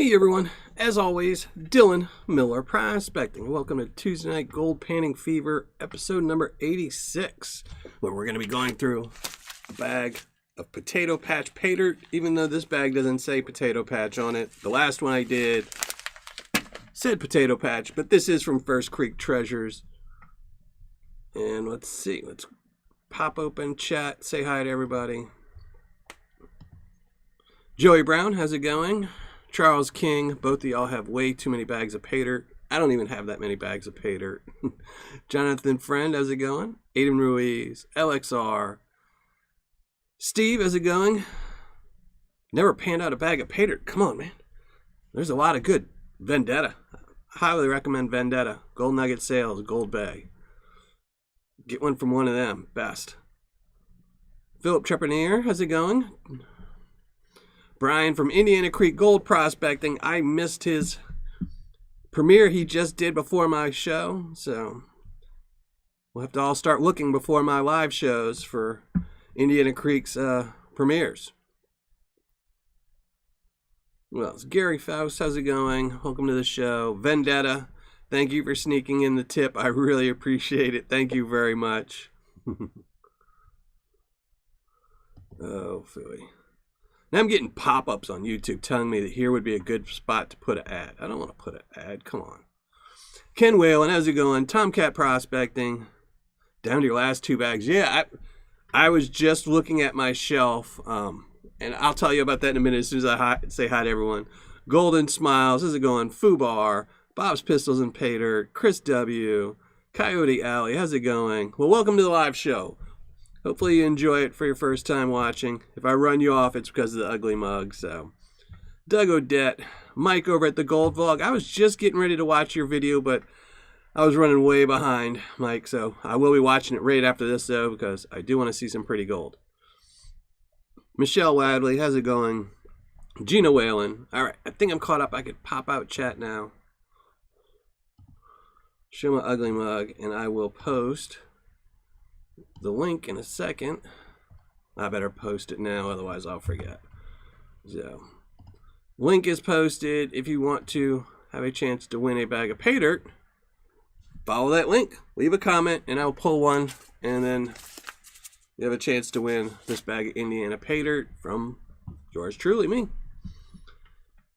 Hey everyone, as always, Dylan Miller Prospecting. Welcome to Tuesday Night Gold Panning Fever, episode number 86, where we're going to be going through a bag of Potato Patch Paydirt, even though this bag doesn't say Potato Patch on it. The last one I did said Potato Patch, but this is from First Creek Treasures. And let's see, let's pop open chat, say hi to everybody. Joey Brown, how's it going? Charles King, both of y'all have way too many bags of Paydirt. I don't even have that many bags of Paydirt. Jonathan Friend, how's it going? Aiden Ruiz, LXR. Steve, how's it going? Never panned out a bag of Paydirt. Come on, man. There's a lot of good. Vendetta. Highly recommend Vendetta. Gold Nugget Sales, Gold Bay. Get one from one of them. Best. Philip Trepanier, how's it going? Brian from Indiana Creek Gold Prospecting. I missed his premiere he just did before my show, so we'll have to all start looking before my live shows for Indiana Creek's premieres. Well, it's Gary Faust. How's it going? Welcome to the show. Vendetta, thank you for sneaking in the tip. I really appreciate it. Thank you very much. Oh, phooey. Now I'm getting pop-ups on YouTube telling me that here would be a good spot to put an ad. I don't want to put an ad. Come on. Ken Whalen, how's it going? Tomcat Prospecting. Down to your last two bags. Yeah, I was just looking at my shelf, and I'll tell you about that in a minute as soon as I say hi to everyone. Golden Smiles, how's it going? Fubar, Bob's Pistols and Paydirt, Chris W., Coyote Alley, how's it going? Well, welcome to the live show. Hopefully you enjoy it for your first time watching. If I run you off, it's because of the ugly mug. So, Doug Odette, Mike over at the Gold Vlog. I was just getting ready to watch your video, but I was running way behind, Mike. So, I will be watching it right after this, though, because I do want to see some pretty gold. Michelle Wadley, how's it going? Gina Whalen. All right, I think I'm caught up. I could pop out chat now. Show my ugly mug, and I will post the link in a second. I better post it now, otherwise I'll forget. So, link is posted. If you want to have a chance to win a bag of Paydirt, follow that link, leave a comment, and I'll pull one, and then you have a chance to win this bag of Indiana Paydirt from yours truly, me.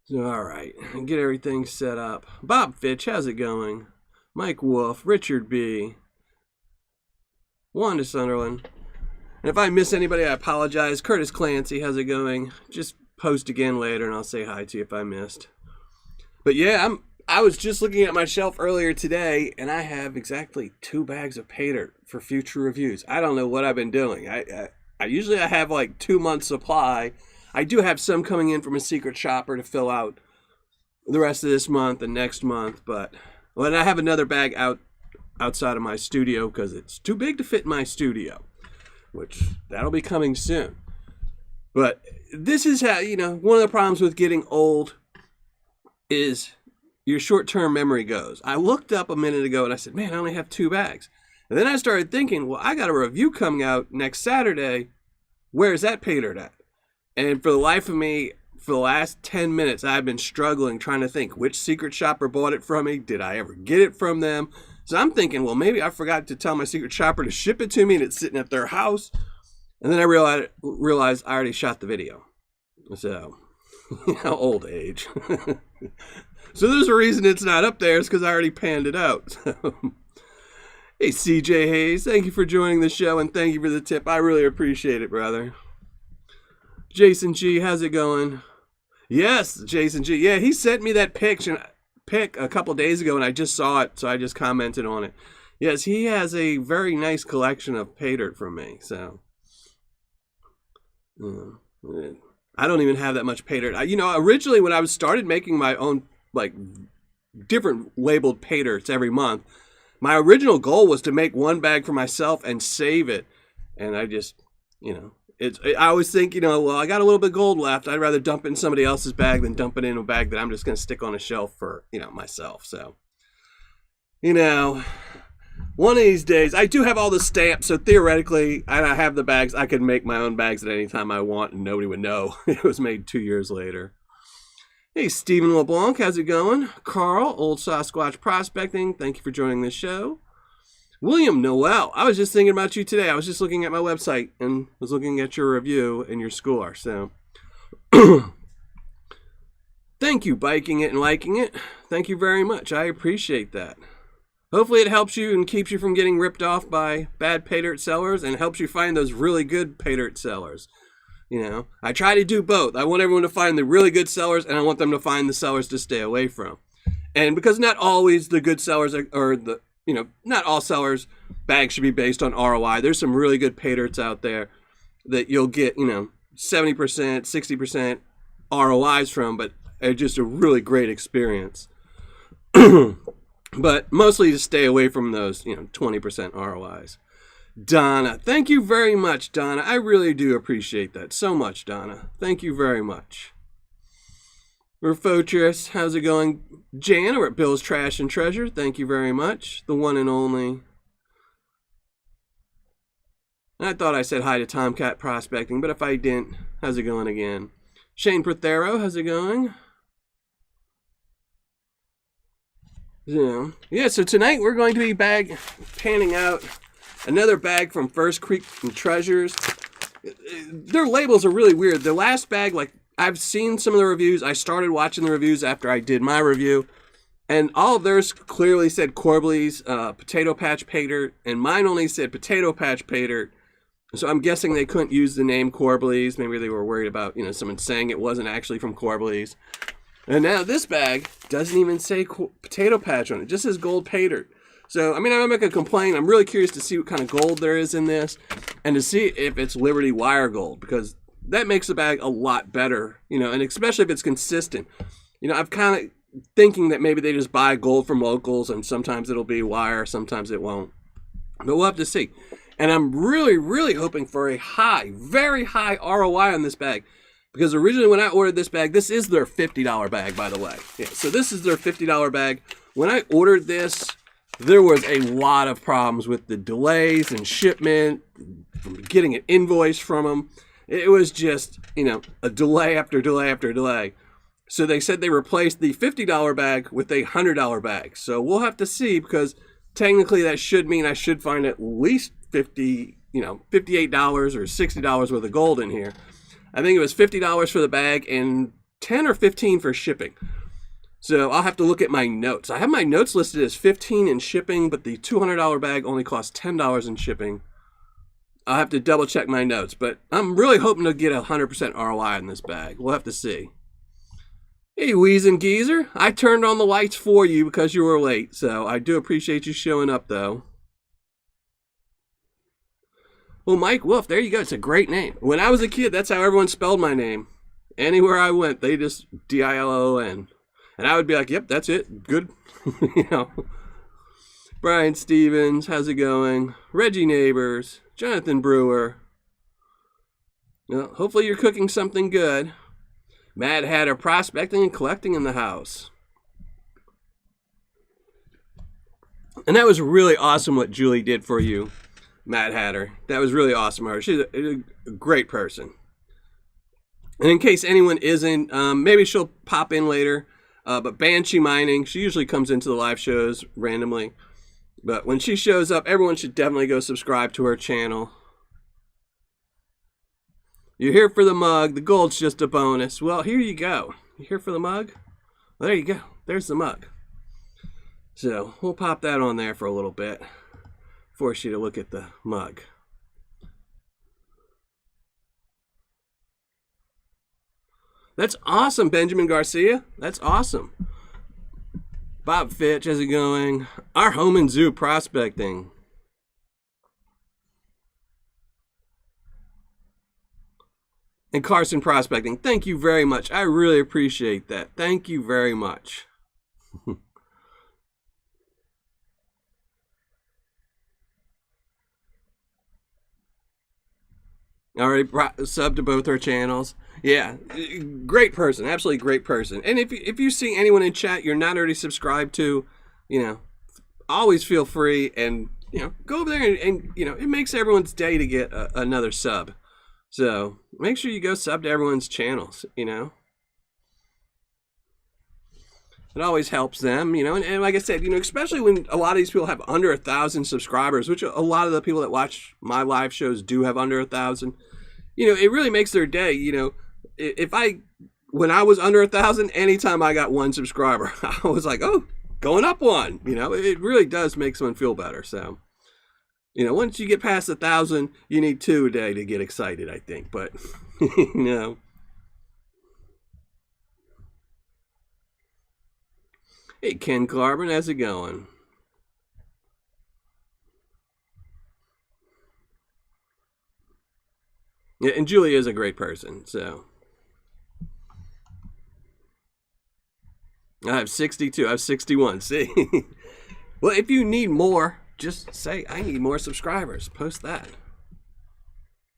So, all right, get everything set up. Bob Fitch, how's it going? Mike Wolf, Richard B., Wanda Sunderland. And if I miss anybody, I apologize. Curtis Clancy, how's it going? Just post again later and I'll say hi to you if I missed. But yeah, I was just looking at my shelf earlier today and I have exactly 2 bags of Paydirt for future reviews. I don't know what I've been doing. I usually have like 2 months supply. I do have some coming in from a secret shopper to fill out the rest of this month and next month, but well, and I have another bag outside of my studio because it's too big to fit in my studio, which that'll be coming soon. But this is how, one of the problems with getting old is your short-term memory goes. I looked up a minute ago and I said, man, I only have 2 bags. And then I started thinking, well, I got a review coming out next Saturday. Where's that Paydirt at? And for the life of me, for the last 10 minutes, I've been struggling trying to think which secret shopper bought it from me. Did I ever get it from them? So I'm thinking, well, maybe I forgot to tell my secret shopper to ship it to me and it's sitting at their house. And then I realized I already shot the video. So, old age. So there's a reason it's not up there. It's because I already panned it out. Hey, CJ Hayes, thank you for joining the show and thank you for the tip. I really appreciate it, brother. Jason G, how's it going? Yes, Jason G. Yeah, he sent me that pic a couple days ago and I just saw it, so I just commented on it. Yes, he has a very nice collection of Paydirt from me, so I don't even have that much Paydirt. Originally when I started making my own like different labeled Paydirts every month, my original goal was to make one bag for myself and save it, and I just I always think, well, I got a little bit of gold left. I'd rather dump it in somebody else's bag than dump it in a bag that I'm just going to stick on a shelf for, myself. So, one of these days, I do have all the stamps. So theoretically, I have the bags. I could make my own bags at any time I want and nobody would know it was made 2 years later. Hey, Stephen LeBlanc, how's it going? Carl, Old Sasquatch Prospecting, thank you for joining the show. William Noel, I was just thinking about you today. I was just looking at my website and was looking at your review and your score. So, thank you, biking it and liking it. Thank you very much. I appreciate that. Hopefully it helps you and keeps you from getting ripped off by bad Paydirt sellers and helps you find those really good Paydirt sellers. You know, I try to do both. I want everyone to find the really good sellers, and I want them to find the sellers to stay away from. And because not always the good sellers not all sellers' bags should be based on ROI. There's some really good Paydirts out there that you'll get, 70%, 60% ROIs from, but are just a really great experience. But mostly to stay away from those, 20% ROIs. Donna, thank you very much, Donna. I really do appreciate that so much, Donna. Thank you very much. Refotris, how's it going? Jan, we're at Bill's Trash and Treasure. Thank you very much. The one and only. I thought I said hi to Tomcat Prospecting, but if I didn't, how's it going again? Shane Prothero, how's it going? Yeah, so tonight we're going to be panning out another bag from First Creek Treasures. Their labels are really weird. The last bag, I've seen some of the reviews. I started watching the reviews after I did my review, and all of theirs clearly said Corbley's Potato Patch Paydirt, and mine only said Potato Patch Paydirt. So I'm guessing they couldn't use the name Corbley's. Maybe they were worried about, someone saying it wasn't actually from Corbley's. And now this bag doesn't even say Potato Patch on it. It just says Gold Paydirt. So, I'm not going to complain. I'm really curious to see what kind of gold there is in this and to see if it's Liberty Wire Gold, because that makes the bag a lot better, and especially if it's consistent. I'm kind of thinking that maybe they just buy gold from locals and sometimes it'll be wire, sometimes it won't. But we'll have to see. And I'm really, really hoping for a very high ROI on this bag. Because originally when I ordered this bag, this is their $50 bag, by the way. Yeah, so this is their $50 bag. When I ordered this, there was a lot of problems with the delays and shipment, getting an invoice from them. It was just, a delay after delay after delay. So they said they replaced the $50 bag with a $100 bag. So we'll have to see, because technically that should mean I should find at least $58 or $60 worth of gold in here. I think it was $50 for the bag and $10 or $15 for shipping. So I'll have to look at my notes. I have my notes listed as $15 in shipping, but the $200 bag only costs $10 in shipping. I'll have to double check my notes, but I'm really hoping to get 100% ROI in this bag. We'll have to see. Hey, Wheezin' Geezer. I turned on the lights for you because you were late, so I do appreciate you showing up, though. Well, Mike Wolf, there you go. It's a great name. When I was a kid, that's how everyone spelled my name. Anywhere I went, they just D-I-L-O-N. And I would be like, yep, that's it. Good. Brian Stevens, how's it going? Reggie Neighbors, Jonathan Brewer. Well, hopefully you're cooking something good. Mad Hatter Prospecting and Collecting in the house. And that was really awesome what Julie did for you, Mad Hatter. That was really awesome of her. She's a great person. And in case anyone isn't, maybe she'll pop in later. But Banshee Mining, she usually comes into the live shows randomly. But when she shows up, everyone should definitely go subscribe to her channel. You're here for the mug. The gold's just a bonus. Well, here you go. You're here for the mug? Well, there you go. There's the mug. So we'll pop that on there for a little bit. Force you to look at the mug. That's awesome, Benjamin Garcia. That's awesome. Bob Fitch, how's it going? Our Home and Zoo Prospecting. And Carson Prospecting, thank you very much. I really appreciate that. Thank you very much. Already subbed to both our channels. Yeah, great person, absolutely great person. And if you see anyone in chat you're not already subscribed to, always feel free and go over there and it makes everyone's day to get another sub. So make sure you go sub to everyone's channels. It always helps them, and like I said, especially when a lot of these people have under 1,000 subscribers, which a lot of the people that watch my live shows do have under 1,000. It really makes their day. When I was under 1,000, anytime I got one subscriber, I was like, oh, going up one. It really does make someone feel better. So, once you get past 1,000, you need 2 a day to get excited, I think. But, Hey, Ken Carbon, how's it going? Yeah, and Julie is a great person, so. I have 62. I have 61. See? Well, if you need more, just say, I need more subscribers. Post that.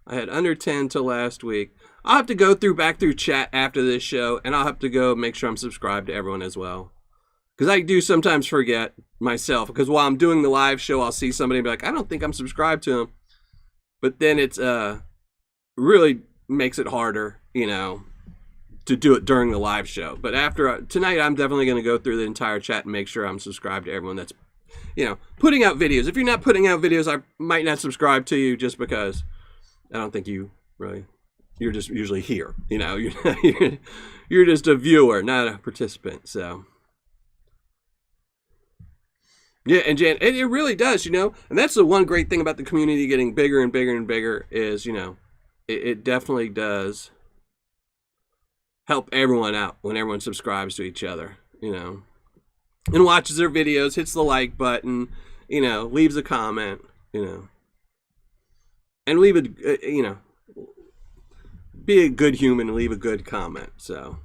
I had under 10 till last week. I'll have to go back through chat after this show, and I'll have to go make sure I'm subscribed to everyone as well. Because I do sometimes forget myself. Because while I'm doing the live show, I'll see somebody and be like, I don't think I'm subscribed to him. But then it's really makes it harder, to do it during the live show. But after tonight, I'm definitely going to go through the entire chat and make sure I'm subscribed to everyone that's, putting out videos. If you're not putting out videos, I might not subscribe to you just because I don't think you really, you're just usually here, you're just a viewer, not a participant. So. Yeah, and Jan, it really does, and that's the one great thing about the community getting bigger and bigger and bigger is, it definitely does help everyone out when everyone subscribes to each other, and watches their videos, hits the like button, leaves a comment, and leave a, be a good human and leave a good comment, so.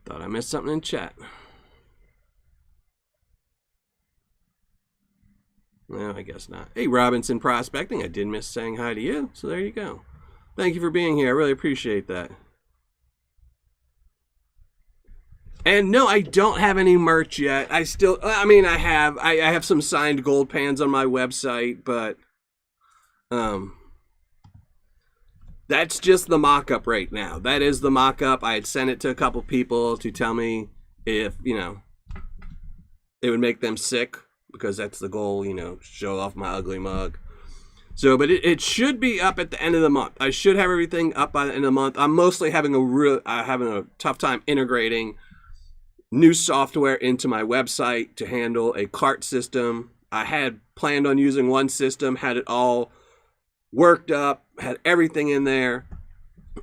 Thought I missed something in chat. No, I guess not. Hey, Robinson Prospecting. I did miss saying hi to you, so there you go. Thank you for being here. I really appreciate that. And no, I don't have any merch yet. I have some signed gold pans on my website, but that's just the mock-up right now. That is the mock-up. I had sent it to a couple people to tell me if, it would make them sick, because that's the goal, show off my ugly mug. So, but it should be up at the end of the month. I should have everything up by the end of the month. I'm mostly having a tough time integrating new software into my website to handle a cart system. I had planned on using one system, had it all worked up, had everything in there,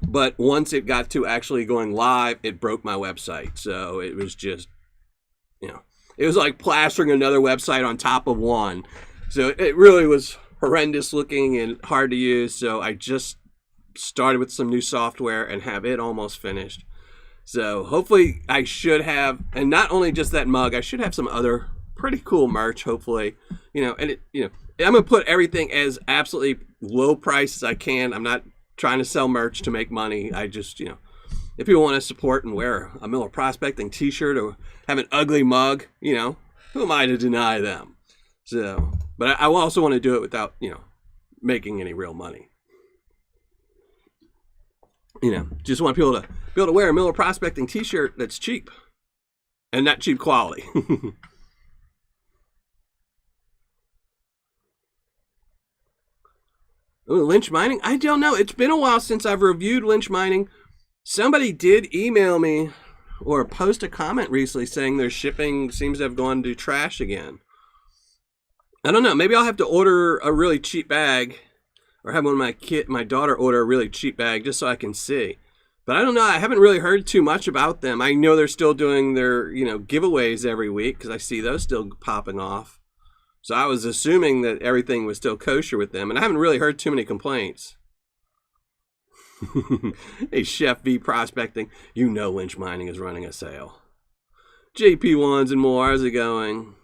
but once it got to actually going live, it broke my website. So it was just, it was like plastering another website on top of one. So it really was horrendous looking and hard to use. So I just started with some new software and have it almost finished. So hopefully I should have, and not only just that mug, I should have some other pretty cool merch, hopefully, and I'm going to put everything as absolutely low price as I can. I'm not trying to sell merch to make money. I just, if people want to support and wear a Miller Prospecting t-shirt or have an ugly mug, who am I to deny them? So, but I also want to do it without, making any real money. Just want people to be able to wear a Miller Prospecting t-shirt that's cheap and not cheap quality. Ooh, lynch mining? I don't know. It's been a while since I've reviewed lynch mining. Somebody did email me or post a comment recently saying their shipping seems to have gone to trash again. I don't know. Maybe I'll have to order a really cheap bag, or have one of my daughter order a really cheap bag just so I can see. But I don't know. I haven't really heard too much about them. I know they're still doing their, giveaways every week because I see those still popping off. So I was assuming that everything was still kosher with them, and I haven't really heard too many complaints. Hey, Chef V Prospecting, lynch mining is running a sale. JP1s and more, how's it going?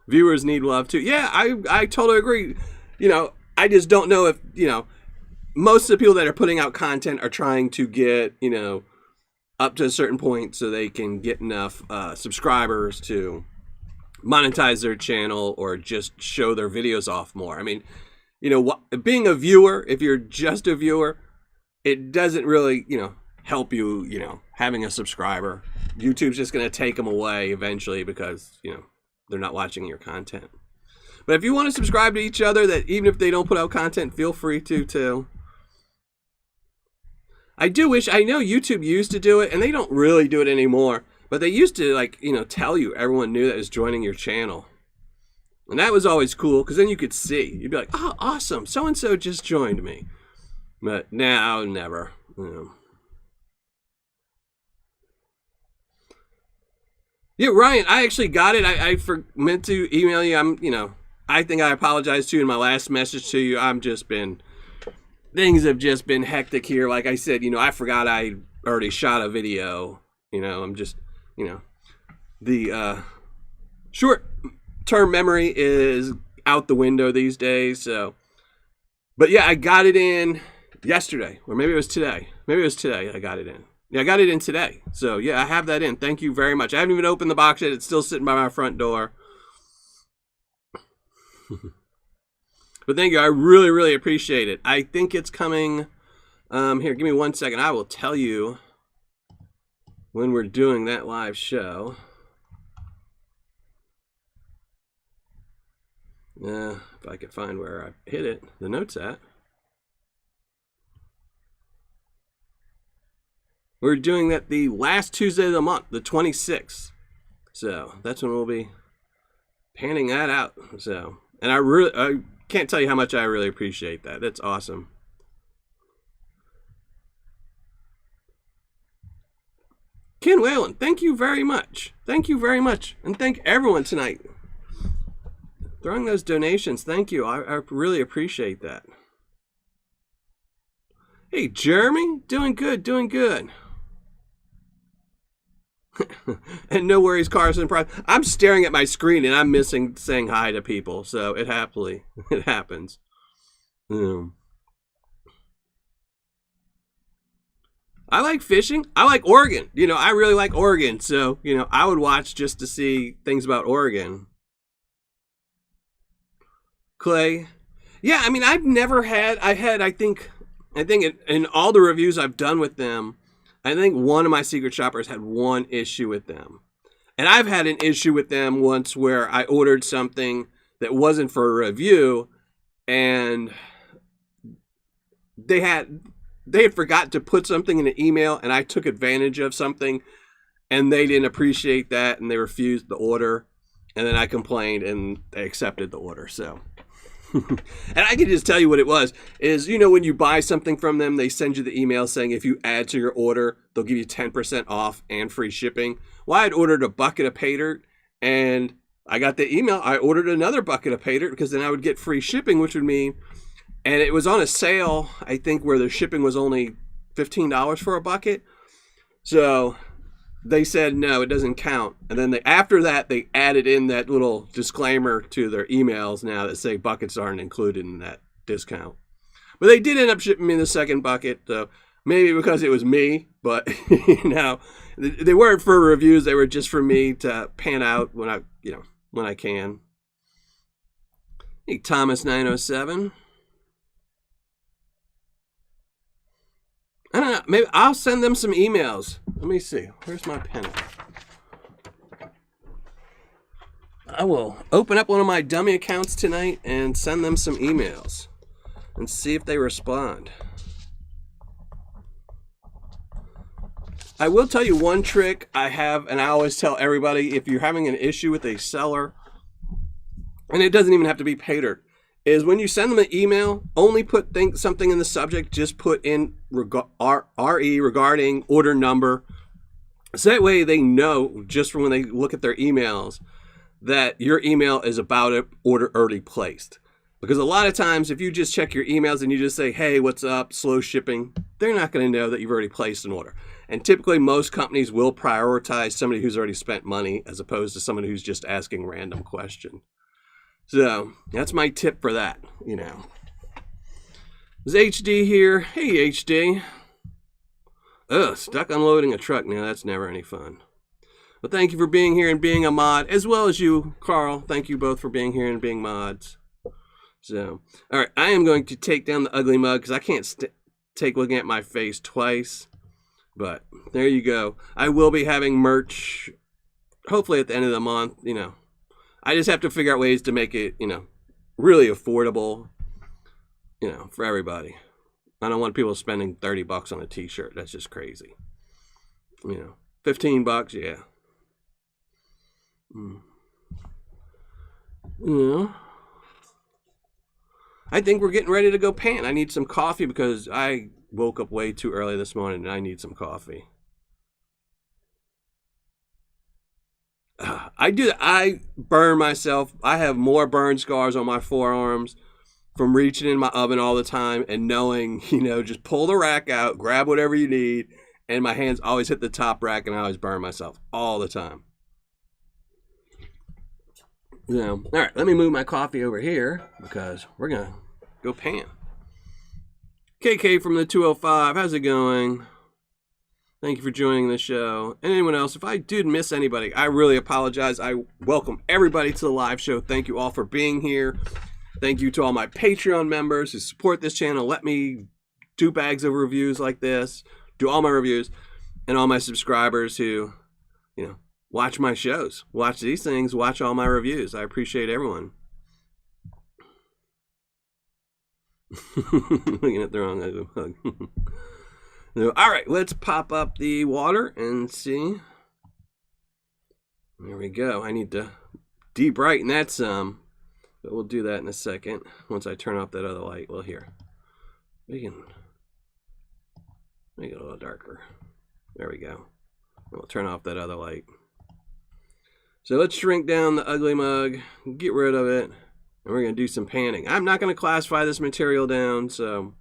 Viewers need love too. Yeah, I totally agree. I just don't know if, most of the people that are putting out content are trying to get, you know, up to a certain point so they can get enough subscribers to monetize their channel or just show their videos off more. I mean, you know, being a viewer, if you're just a viewer, it doesn't really, you know, help you, you know, having a subscriber. YouTube's just going to take them away eventually because, you know, they're not watching your content. But if you want to subscribe to each other, that even if they don't put out content, feel free to too. I do wish, I know YouTube used to do it, and they don't really do it anymore, but they used to, like, you know, tell you everyone knew that was joining your channel. And that was always cool, because then you could see. You'd be like, oh, awesome, so-and-so just joined me. But now, never. You know. Yeah, Ryan, I actually got it. I meant to email you. You know, I think I apologized to you in my last message to you. Things have just been hectic here. Like I said, you know, I forgot I already shot a video. You know, I'm just, you know, the short-term memory is out the window these days. So, but yeah, I got it in yesterday, or maybe it was today. Maybe it was today I got it in. Yeah, I got it in today. So yeah, I have that in. Thank you very much. I haven't even opened the box yet. It's still sitting by my front door. But thank you. I really, really appreciate it. I think it's coming. Here, give me 1 second. I will tell you when we're doing that live show. If I could find where I hit it, the notes at. We're doing that the last Tuesday of the month, the 26th. So that's when we'll be panning that out. So, and I can't tell you how much I really appreciate that. That's awesome. Ken Whalen, thank you very much. Thank you very much. And thank everyone tonight. Throwing those donations, thank you. I really appreciate that. Hey, Jeremy, doing good, doing good. And no worries, Carson. I'm staring at my screen and I'm missing saying hi to people, so it happens. I like fishing. I like Oregon. You know, I really like Oregon, so you know, I would watch just to see things about Oregon. Clay, yeah. I mean, I think in all the reviews I've done with them, I think one of my secret shoppers had one issue with them. And I've had an issue with them once where I ordered something that wasn't for a review and they had forgot to put something in an email and I took advantage of something and they didn't appreciate that and they refused the order. And then I complained and they accepted the order. So, and I can just tell you what it was, is, you know, when you buy something from them, they send you the email saying if you add to your order, they'll give you 10% off and free shipping. Well, I'd ordered a bucket of Paydirt and I got the email. I ordered another bucket of Paydirt because then I would get free shipping, which would mean, and it was on a sale, I think, where the shipping was only $15 for a bucket. So they said, no, it doesn't count. And then after that, they added in that little disclaimer to their emails now that say buckets aren't included in that discount. But they did end up shipping me the second bucket. So maybe because it was me, but you know, they weren't for reviews. They were just for me to pan out when I can. Hey, Thomas 907. I don't know. Maybe I'll send them some emails. Let me see. Where's my pen? I will open up one of my dummy accounts tonight and send them some emails and see if they respond. I will tell you one trick I have, and I always tell everybody, if you're having an issue with a seller, and it doesn't even have to be Paydirt, is when you send them an email, only put something in the subject, just put in RE, regarding order number. So that way they know, just from when they look at their emails, that your email is about an order already placed. Because a lot of times, if you just check your emails and you just say, hey, what's up, slow shipping, they're not going to know that you've already placed an order. And typically, most companies will prioritize somebody who's already spent money as opposed to someone who's just asking random questions. So that's my tip for that, you know. It's HD here. Hey, HD. Ugh, stuck unloading a truck now. That's never any fun. But thank you for being here and being a mod, as well as you, Carl. Thank you both for being here and being mods. So, all right, I am going to take down the ugly mug because I can't take looking at my face twice. But there you go. I will be having merch, hopefully at the end of the month. You know, I just have to figure out ways to make it, you know, really affordable, you know, for everybody. I don't want people spending $30 on a t-shirt. That's just crazy. You know, $15, yeah. Yeah. I think we're getting ready to go pan. I need some coffee because I woke up way too early this morning and I need some coffee. I burn myself. I have more burn scars on my forearms from reaching in my oven all the time and knowing, you know, just pull the rack out, grab whatever you need, and my hands always hit the top rack and I always burn myself all the time. You know, all right, let me move my coffee over here because we're going to go pan. KK from the 205, how's it going? Thank you for joining the show. And anyone else, if I did miss anybody, I really apologize. I welcome everybody to the live show. Thank you all for being here. Thank you to all my Patreon members who support this channel. Let me do bags of reviews like this, do all my reviews, and all my subscribers who, you know, watch my shows, watch these things, watch all my reviews. I appreciate everyone. Looking at the wrong hug. All right, let's pop up the water and see. There we go. I need to de-brighten that some. But we'll do that in a second. Once I turn off that other light. Well, here. We can make it a little darker. There we go. We'll turn off that other light. So let's shrink down the ugly mug. Get rid of it. And we're going to do some panning. I'm not going to classify this material down, so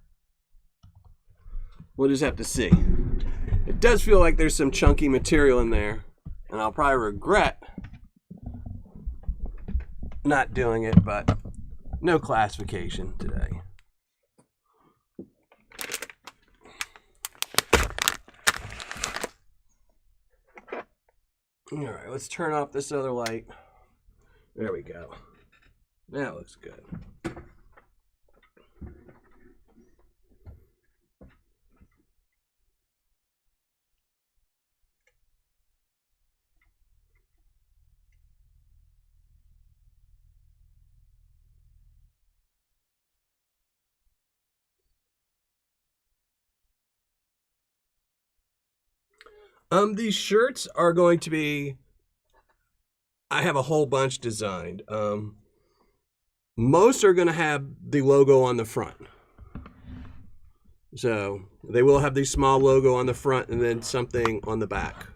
we'll just have to see. It does feel like there's some chunky material in there. And I'll probably regret not doing it, but no classification today. All right, let's turn off this other light. There we go. That looks good. These shirts are going to be, I have a whole bunch designed. Most are going to have the logo on the front. So they will have the small logo on the front and then something on the back.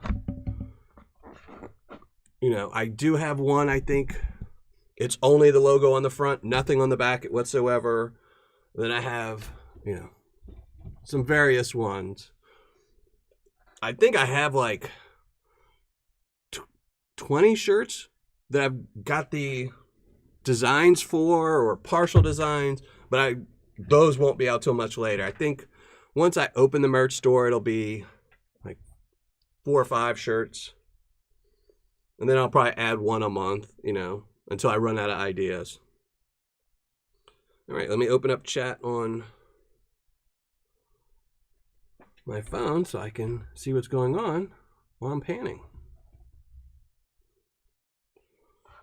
You know, I do have one, I think it's only the logo on the front, nothing on the back whatsoever. Then I have, you know, some various ones. I think I have like 20 shirts that I've got the designs for or partial designs, but those won't be out till much later. I think once I open the merch store, it'll be like 4 or 5 shirts. And then I'll probably add one a month, you know, until I run out of ideas. All right, let me open up chat on my phone so I can see what's going on while I'm panning.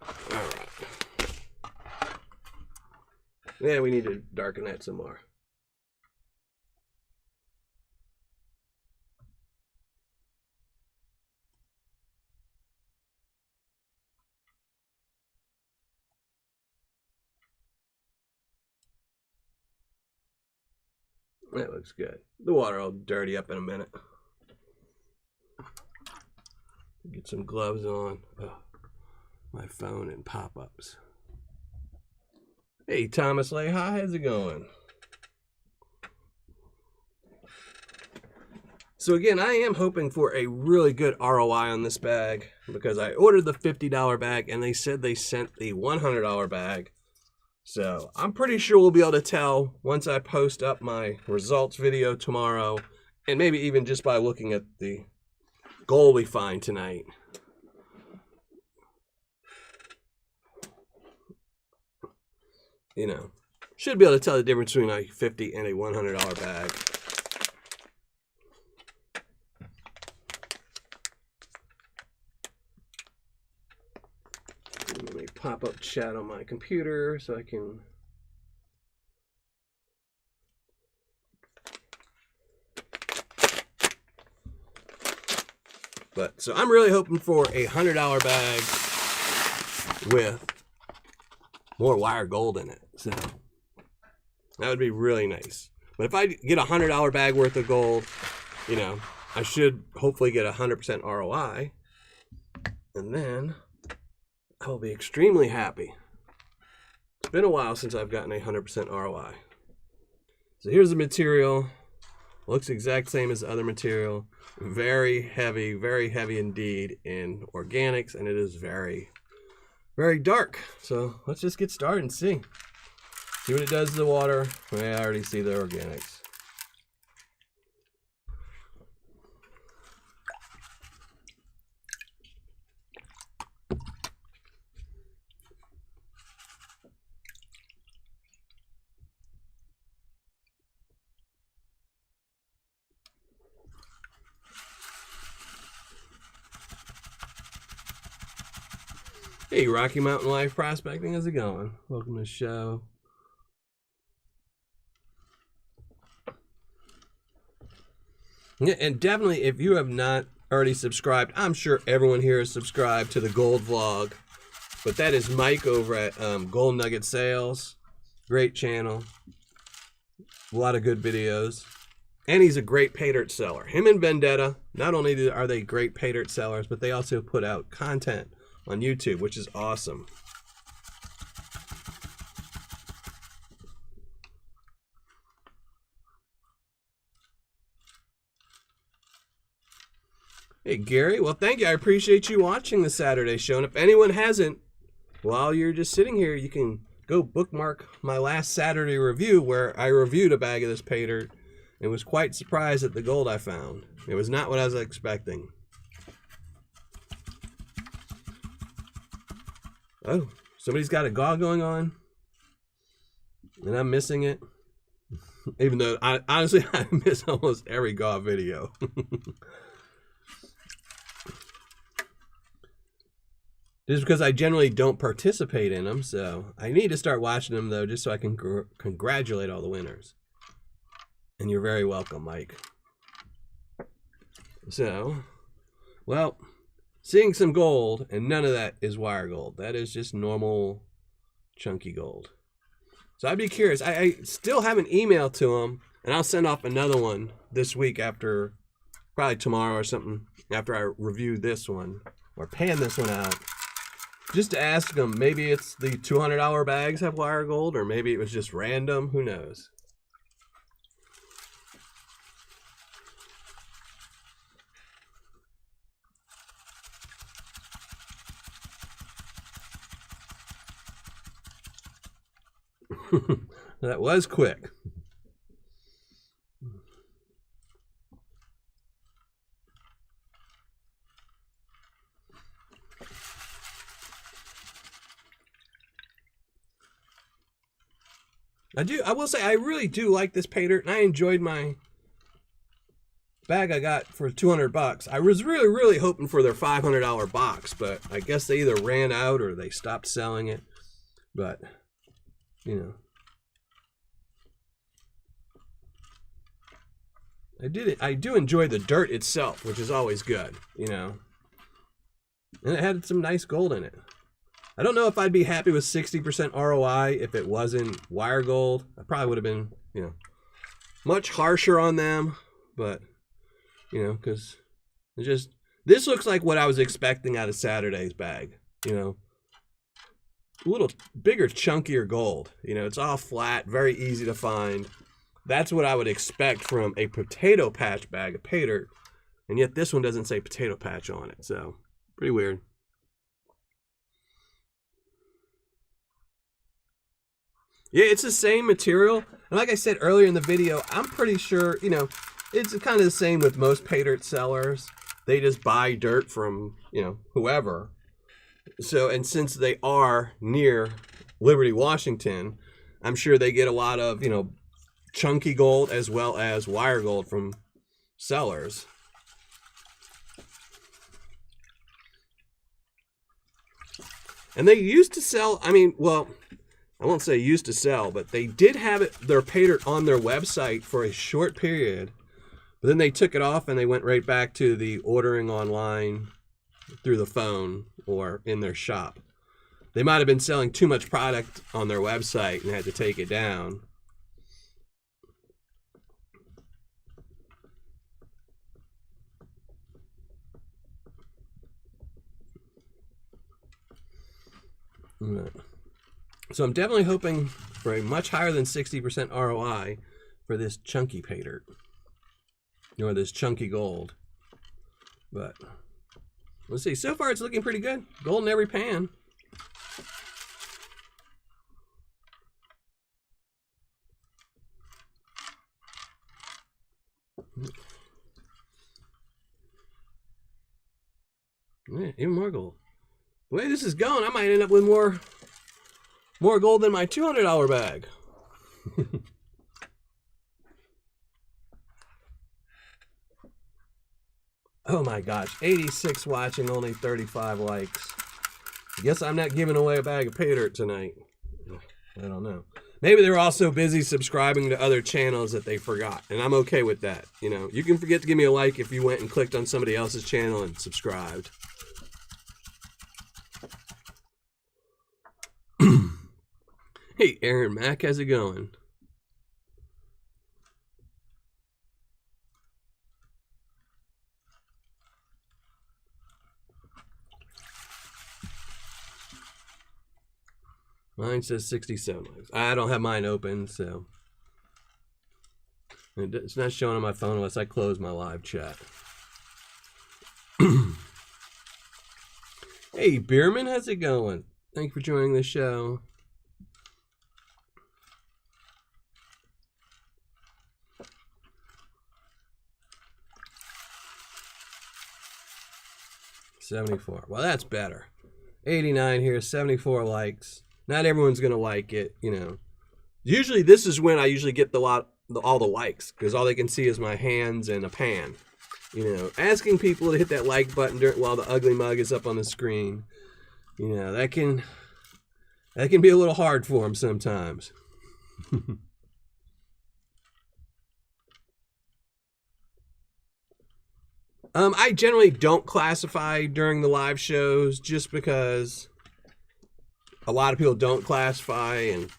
All right. Yeah, we need to darken that some more. That looks good. The water will dirty up in a minute. Get some gloves on. Oh, my phone and pop-ups. Hey, Thomas Leha, how's it going? So again, I am hoping for a really good ROI on this bag because I ordered the $50 bag and they said they sent the $100 bag So I'm pretty sure we'll be able to tell once I post up my results video tomorrow, and maybe even just by looking at the gold we find tonight. You know, should be able to tell the difference between a $50 and a $100 bag. Let me pop up chat on my computer so I can... But, so I'm really hoping for a $100 bag with more wire gold in it. So, that would be really nice. But if I get a $100 bag worth of gold, you know, I should hopefully get 100% ROI. And then I will be extremely happy. It's been a while since I've gotten a 100% ROI. So here's the material. Looks exact same as the other material. Very heavy indeed in organics, and it is very, very dark. So let's just get started and see. See what it does to the water. I already see the organics. Hey, Rocky Mountain Life Prospecting, how's it going? Welcome to the show. Yeah, and definitely, if you have not already subscribed, I'm sure everyone here is subscribed to the Gold Vlog. But that is Mike over at Gold Nugget Sales. Great channel. A lot of good videos. And he's a great Paydirt seller. Him and Vendetta, not only are they great Paydirt sellers, but they also put out content on YouTube, which is awesome. Hey, Gary. Well, thank you. I appreciate you watching the Saturday show. And if anyone hasn't, while you're just sitting here, you can go bookmark my last Saturday review where I reviewed a bag of this Paydirt and was quite surprised at the gold I found. It was not what I was expecting. Oh, somebody's got a GAW going on, and I'm missing it. Even though, honestly, I miss almost every GAW video. Just because I generally don't participate in them, so I need to start watching them, though, just so I can congratulate all the winners. And you're very welcome, Mike. So, well... seeing some gold, and none of that is wire gold. That is just normal, chunky gold. So I'd be curious. I still have an email to him, and I'll send off another one this week after, probably tomorrow or something, after I review this one, or pan this one out. Just to ask him, maybe it's the $200 bags have wire gold, or maybe it was just random. Who knows? That was quick. I will say I really do like this Paydirt, and I enjoyed my bag I got for $200. I was really hoping for their $500 box, but I guess they either ran out or they stopped selling it. But you know, I do enjoy the dirt itself, which is always good, you know. And it had some nice gold in it. I don't know if I'd be happy with 60% ROI if it wasn't wire gold. I probably would have been, you know, much harsher on them, but you know, because this looks like what I was expecting out of Saturday's bag, you know. A little bigger, chunkier gold. You know, it's all flat, very easy to find. That's what I would expect from a potato patch bag of Paydirt, and yet this one doesn't say potato patch on it, so pretty weird. Yeah, it's the same material. And like I said earlier in the video, I'm pretty sure, you know, it's kind of the same with most Paydirt sellers. They just buy dirt from, you know, whoever. So, and since they are near Liberty, Washington, I'm sure they get a lot of, you know, chunky gold as well as wire gold from sellers. And they used to sell, I mean, well, I won't say used to sell, but they did have it, their Paydirt on their website for a short period. But then they took it off and they went right back to the ordering online through the phone or in their shop. They might have been selling too much product on their website and had to take it down. So I'm definitely hoping for a much higher than 60% ROI for this chunky Paydirt, or this chunky gold. But let's see. So far, it's looking pretty good. Gold in every pan. Yeah, even more gold. The way this is going, I might end up with more gold than my $200 bag. Oh my gosh, 86 watching, only 35 likes. I guess I'm not giving away a bag of Paydirt tonight. I don't know. Maybe they're also busy subscribing to other channels that they forgot, and I'm okay with that. You know, you can forget to give me a like if you went and clicked on somebody else's channel and subscribed. Hey, Aaron Mack, how's it going? Mine says 67 likes. I don't have mine open, so it's not showing on my phone unless I close my live chat. Hey, Bierman, how's it going? Thank you for joining the show. $74. Well, that's better. 89 here, 74 likes. Not everyone's gonna like it, you know. Usually, this is when I usually get all the likes, because all they can see is my hands and a pan. You know, asking people to hit that like button while the ugly mug is up on the screen, you know, that can be a little hard for them sometimes. I generally don't classify during the live shows just because a lot of people don't classify, and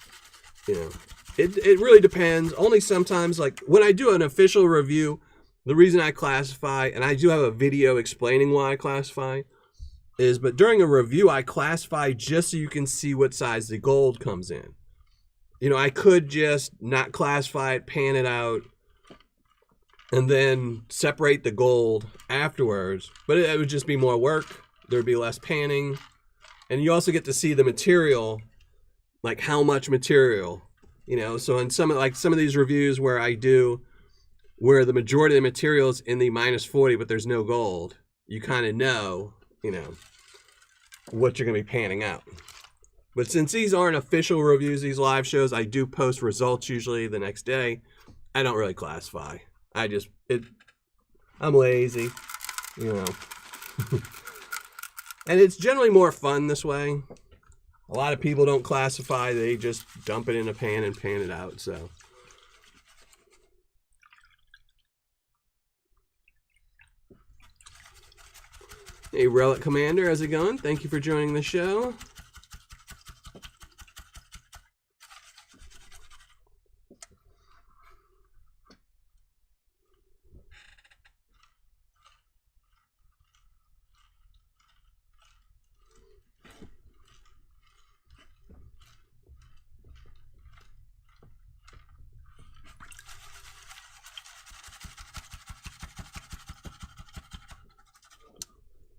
you know, it really depends. Only sometimes, like when I do an official review, the reason I classify, and I do have a video explaining why I classify, but during a review I classify just so you can see what size the gold comes in. You know, I could just not classify it, pan it out, and then separate the gold afterwards, but it would just be more work. There'd be less panning, and you also get to see the material, like how much material, you know. So in some of these reviews where the majority of the material is in the -40 but there's no gold, you kind of know, you know, what you're going to be panning out. But since these aren't official reviews, these live shows, I do post results usually the next day. I don't really classify. I'm lazy, you know. And it's generally more fun this way. A lot of people don't classify. They just dump it in a pan and pan it out, so. Hey, Relic Commander, how's it going? Thank you for joining the show.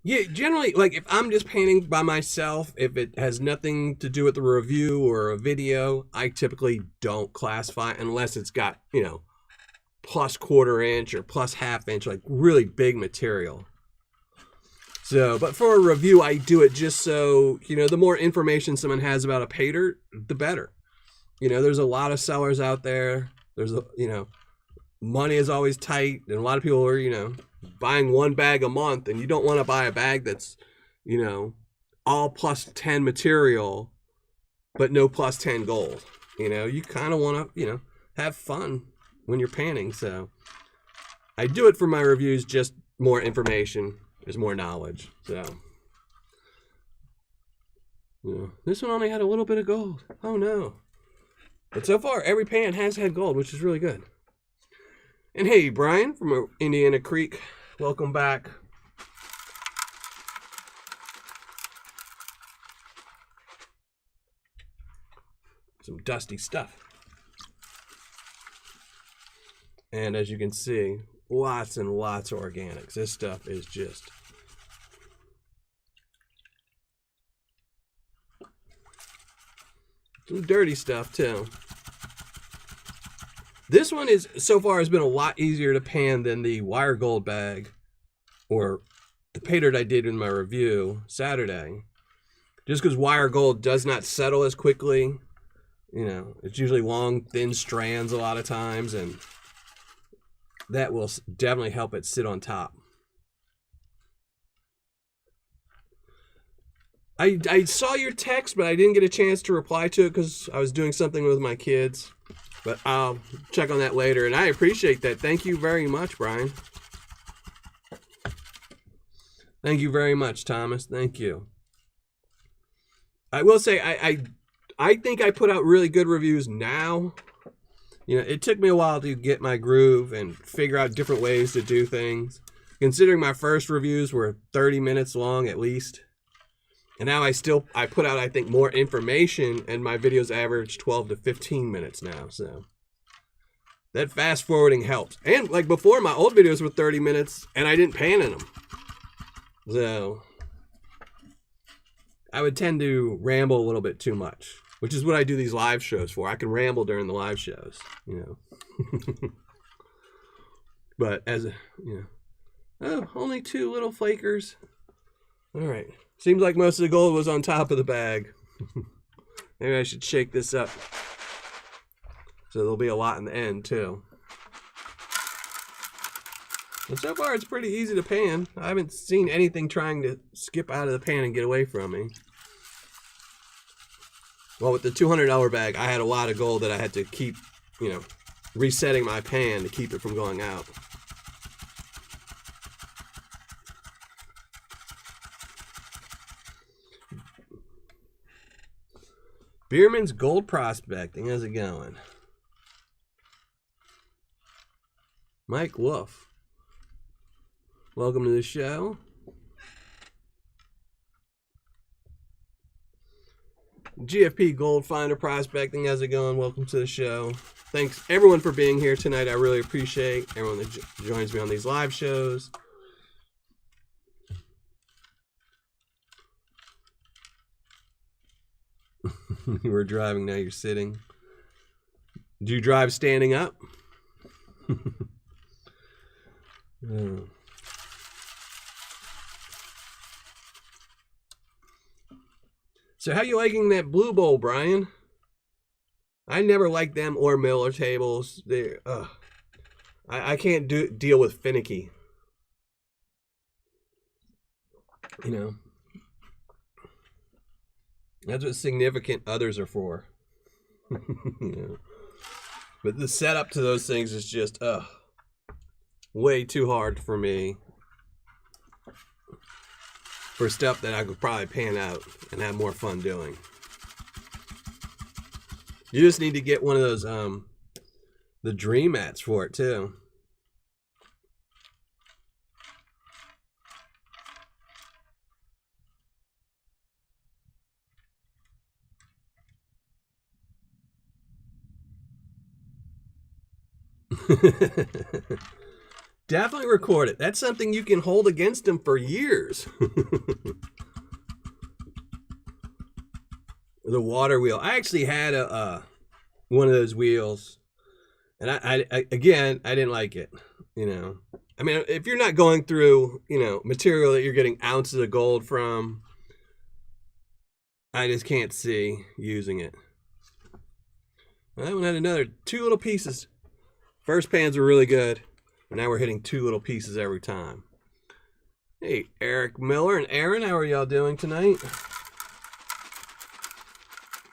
Yeah, generally, like if I'm just painting by myself, if it has nothing to do with the review or a video, I typically don't classify unless it's got, plus quarter inch or plus half inch, like really big material. So, but for a review, I do it just so, the more information someone has about a Paydirt, the better. There's a lot of sellers out there. Money is always tight, and a lot of people are, buying one bag a month, and you don't want to buy a bag that's, all plus 10 material, but no plus 10 gold. You kind of want to, have fun when you're painting. So I do it for my reviews, just more information. There's more knowledge. So this one only had a little bit of gold. Oh no. But so far, every pan has had gold, which is really good. And hey, Brian from Indiana Creek, welcome back. Some dusty stuff. And as you can see, lots and lots of organics. This stuff is just some dirty stuff too. This one is, so far, has been a lot easier to pan than the wire gold bag or the Paydirt I did in my review Saturday. Just because wire gold does not settle as quickly. It's usually long, thin strands a lot of times, and that will definitely help it sit on top. I saw your text, but I didn't get a chance to reply to it because I was doing something with my kids. But I'll check on that later, and I appreciate that. Thank you very much, Brian. Thank you very much, Thomas. Thank you. I will say I think I put out really good reviews now. It took me a while to get my groove and figure out different ways to do things. Considering my first reviews were 30 minutes long at least. And now I put out, I think, more information, and my videos average 12 to 15 minutes now. So that fast forwarding helps. And like before, my old videos were 30 minutes and I didn't pan in them. So I would tend to ramble a little bit too much, which is what I do these live shows for. I can ramble during the live shows, But only 2 little flakers. All right. Seems like most of the gold was on top of the bag. Maybe I should shake this up. So there'll be a lot in the end, too. And so far, it's pretty easy to pan. I haven't seen anything trying to skip out of the pan and get away from me. Well, with the $200 bag, I had a lot of gold that I had to keep, resetting my pan to keep it from going out. Bierman's Gold Prospecting, how's it going? Mike Wolf, welcome to the show. GFP Gold Finder Prospecting, how's it going? Welcome to the show. Thanks everyone for being here tonight. I really appreciate everyone that joins me on these live shows. You were driving, now you're sitting. Do you drive standing up? Oh. So how you liking that Blue Bowl, Brian? I never liked them or Miller tables. They're, I can't deal with finicky. That's what significant others are for. But the setup to those things is just way too hard for me. For stuff that I could probably pan out and have more fun doing. You just need to get one of those the dream mats for it too. Definitely record it. That's something you can hold against them for years. The water wheel. I actually had one of those wheels, and I again, I didn't like it. You know, I mean, if you're not going through, you know, material that you're getting ounces of gold from, I just can't see using it. Well, that one had another 2 little pieces. First pans were really good. Now we're hitting 2 little pieces every time. Hey, Eric Miller and Aaron, how are y'all doing tonight?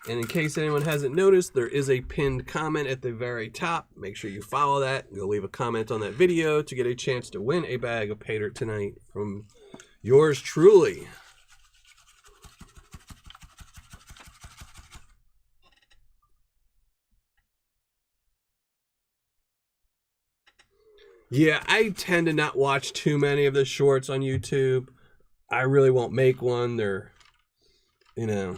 And in case anyone hasn't noticed, there is a pinned comment at the very top. Make sure you follow that. Go leave a comment on that video to get a chance to win a bag of Paydirt tonight from yours truly. Yeah, I tend to not watch too many of the shorts on YouTube. I really won't make one. They're, you know,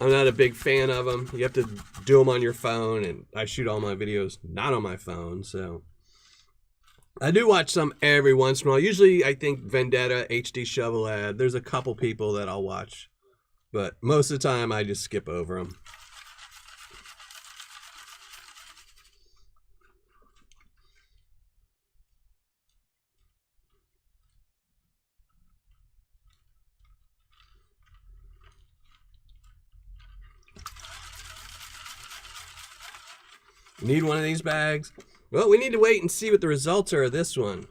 I'm not a big fan of them. You have to do them on your phone, and I shoot all my videos not on my phone, so I do watch some every once in a while. Usually, I think Vendetta, HD Shovel Ad. There's a couple people that I'll watch, but most of the time, I just skip over them. Need one of these bags? Well, we need to wait and see what the results are of this one.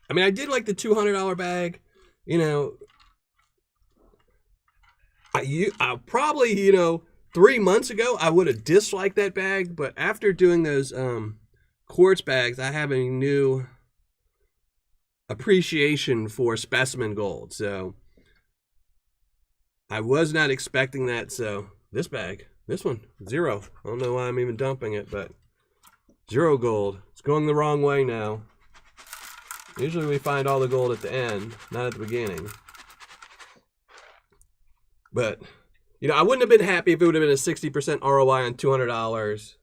I mean, I did like the $200 bag. You know, I probably, you know, 3 months ago, I would have disliked that bag. But after doing those quartz bags, I have a new appreciation for specimen gold. So I was not expecting that. So this bag, this one, 0. I don't know why I'm even dumping it, but 0 gold. It's going the wrong way now. Usually we find all the gold at the end, not at the beginning. But, you know, I wouldn't have been happy if it would have been a 60% ROI on $200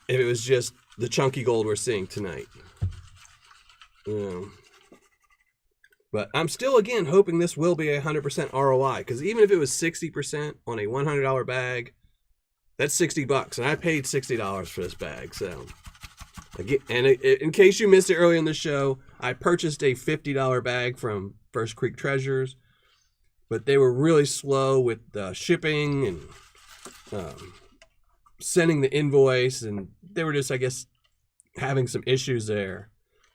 if it was just the chunky gold we're seeing tonight. But I'm still, again, hoping this will be a 100% ROI, because even if it was 60% on a $100 bag, that's $60, and I paid $60 for this bag. So, again, and in case you missed it earlier in the show, I purchased a $50 bag from First Creek Treasures, but they were really slow with shipping and sending the invoice, and they were just, I guess, having some issues there.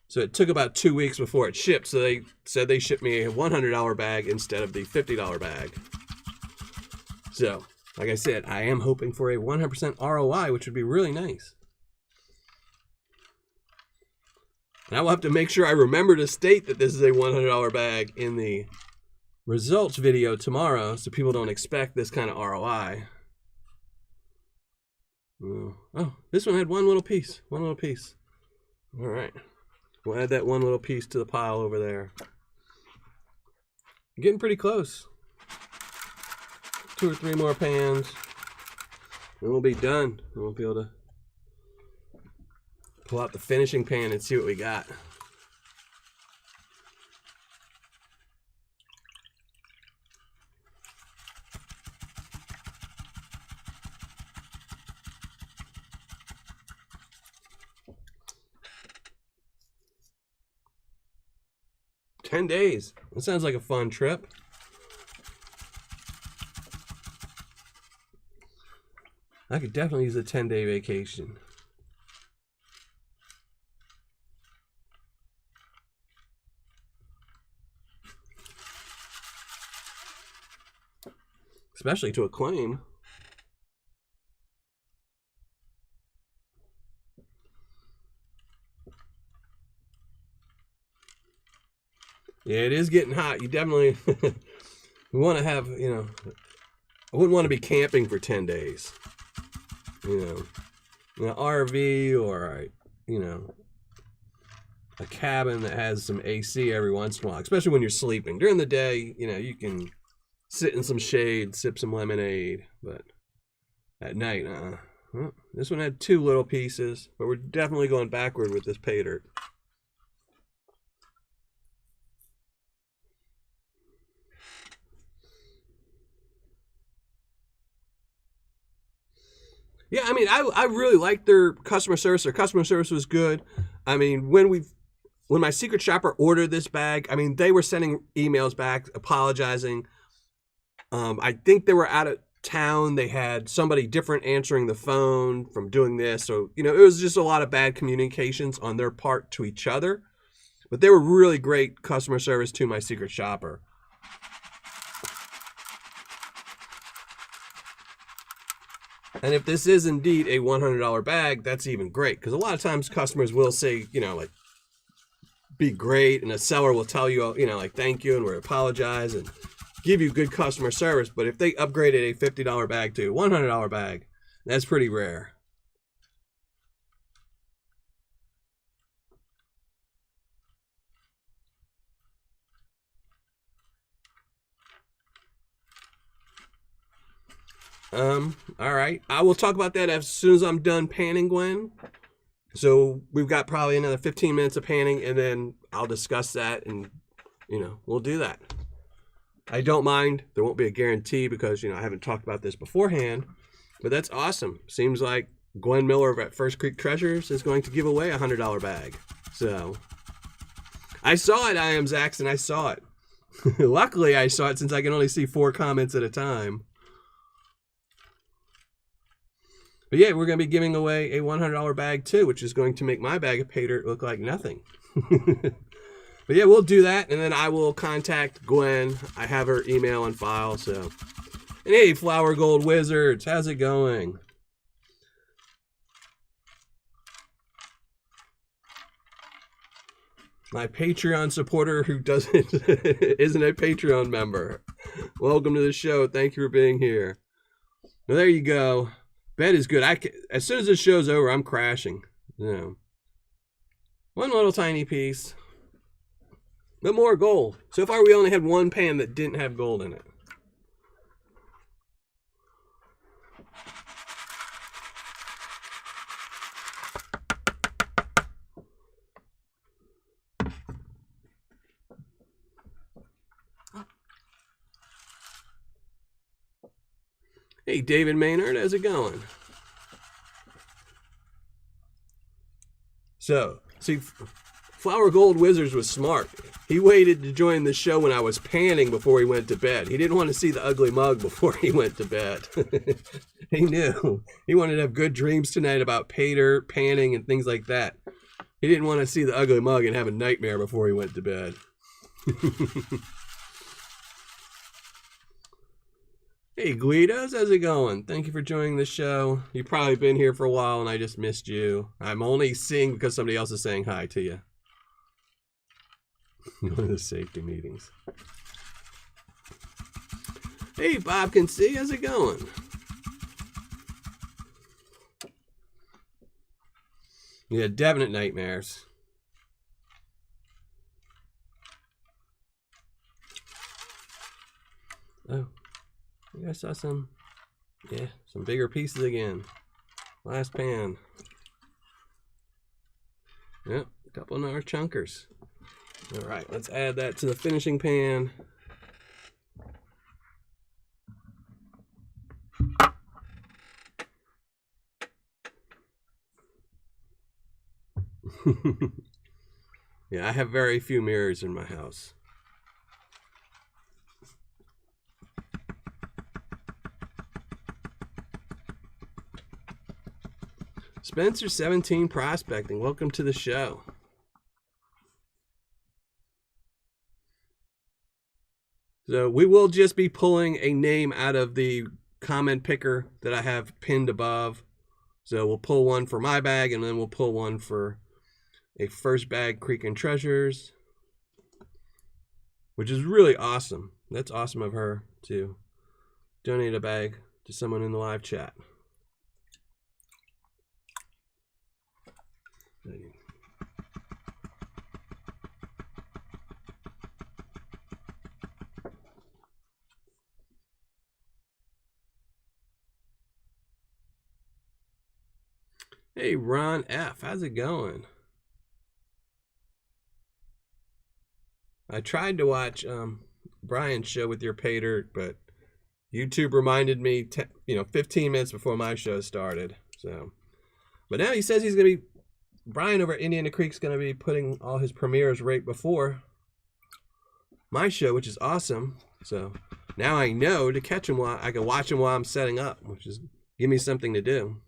So it took about 2 weeks before it shipped. So they said they shipped me a $100 bag instead of the $50 bag. So, like I said, I am hoping for a 100% ROI, which would be really nice. And I will have to make sure I remember to state that this is a $100 bag in the results video tomorrow, so people don't expect this kind of ROI. Oh, this one had one little piece. One little piece. All right. We'll add that one little piece to the pile over there. Getting pretty close. 2 or 3 more pans, and we'll be done. And we'll be able to pull out the finishing pan and see what we got. $10 days. That sounds like a fun trip. I could definitely use a 10-day vacation. Especially to acclaim. Yeah, it is getting hot. You definitely want to have, you know, I wouldn't want to be camping for 10 days. You know, an RV or, you know, a cabin that has some AC every once in a while, especially when you're sleeping. During the day, you know, you can sit in some shade, sip some lemonade, but at night, This one had 2 little pieces, but we're definitely going backward with this Paydirt. Yeah, I mean, I really liked their customer service. Their customer service was good. I mean, when my secret shopper ordered this bag, I mean, they were sending emails back apologizing. I think they were out of town. They had somebody different answering the phone from doing this. So, you know, it was just a lot of bad communications on their part to each other. But they were really great customer service to my secret shopper. And if this is indeed a $100 bag, that's even great. Because a lot of times customers will say, you know, like, be great. And a seller will tell you, you know, like, thank you and we apologize and give you good customer service. But if they upgraded a $50 bag to a $100 bag, that's pretty rare. All right. I will talk about that as soon as I'm done panning, Gwen. So we've got probably another 15 minutes of panning, and then I'll discuss that, and, you know, we'll do that. I don't mind. There won't be a guarantee because, you know, I haven't talked about this beforehand, but that's awesome. Seems like Gwen Miller at First Creek Treasures is going to give away a $100 bag. So I saw it, I am Zaxxon. I saw it. Luckily, I saw it since I can only see 4 comments at a time. But yeah, we're going to be giving away a $100 bag too, which is going to make my bag of Paydirt look like nothing. But yeah, we'll do that, and then I will contact Gwen. I have her email on file, so. And hey, Flower Gold Wizards, how's it going? My Patreon supporter who isn't a Patreon member. Welcome to the show. Thank you for being here. Well, there you go. Bed is good. As soon as this show's over, I'm crashing. You know, one little tiny piece, but more gold. So far, we only had 1 pan that didn't have gold in it. Hey, David Maynard, how's it going? So, see, Flower Gold Wizards was smart. He waited to join the show when I was panning before he went to bed. He didn't want to see the ugly mug before he went to bed. He knew. He wanted to have good dreams tonight about Paydirt, panning, and things like that. He didn't want to see the ugly mug and have a nightmare before he went to bed. Hey, Guidos, how's it going? Thank you for joining the show. You've probably been here for a while and I just missed you. I'm only seeing because somebody else is saying hi to you. One of the safety meetings. Hey, Bob can see, how's it going? Yeah, definite nightmares. Oh. I saw some bigger pieces again. Last pan. Yep, a couple more chunkers. All right, let's add that to the finishing pan. Yeah, I have very few mirrors in my house. Spencer 17 Prospecting, welcome to the show. So we will just be pulling a name out of the comment picker that I have pinned above. So we'll pull one for my bag and then we'll pull one for a first bag Creek and Treasures, which is really awesome. That's awesome of her to donate a bag to someone in the live chat. Hey, Ron F. How's it going? I tried to watch Brian's show with your Paydirt, but YouTube reminded me, 15 minutes before my show started. So, but now he says he's going to be, Brian over at Indiana Creek's going to be putting all his premieres right before my show, which is awesome. So now I know to catch him while I can watch him while I'm setting up, which is give me something to do.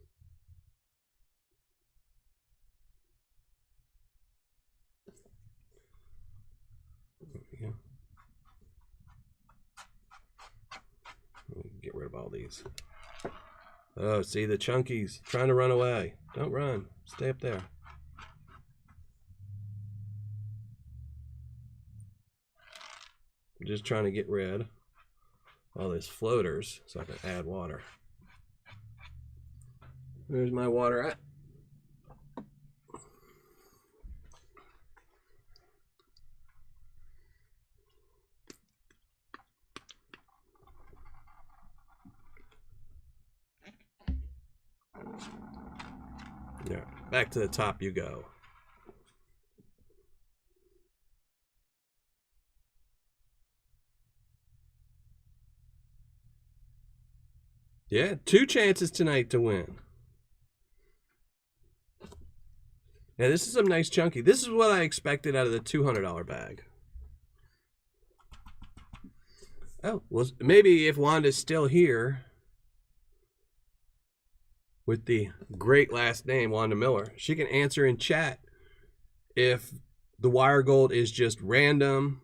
Get rid of all these. Oh, see the chunkies trying to run away. Don't run. Stay up there. I'm just trying to get rid of all these floaters so I can add water. Where's my water at? Yeah, back to the top you go. Yeah, 2 chances tonight to win. Yeah, this is some nice chunky. This is what I expected out of the $200 bag. Oh, well, maybe if Wanda's still here with the great last name, Wanda Miller, she can answer in chat if the wire gold is just random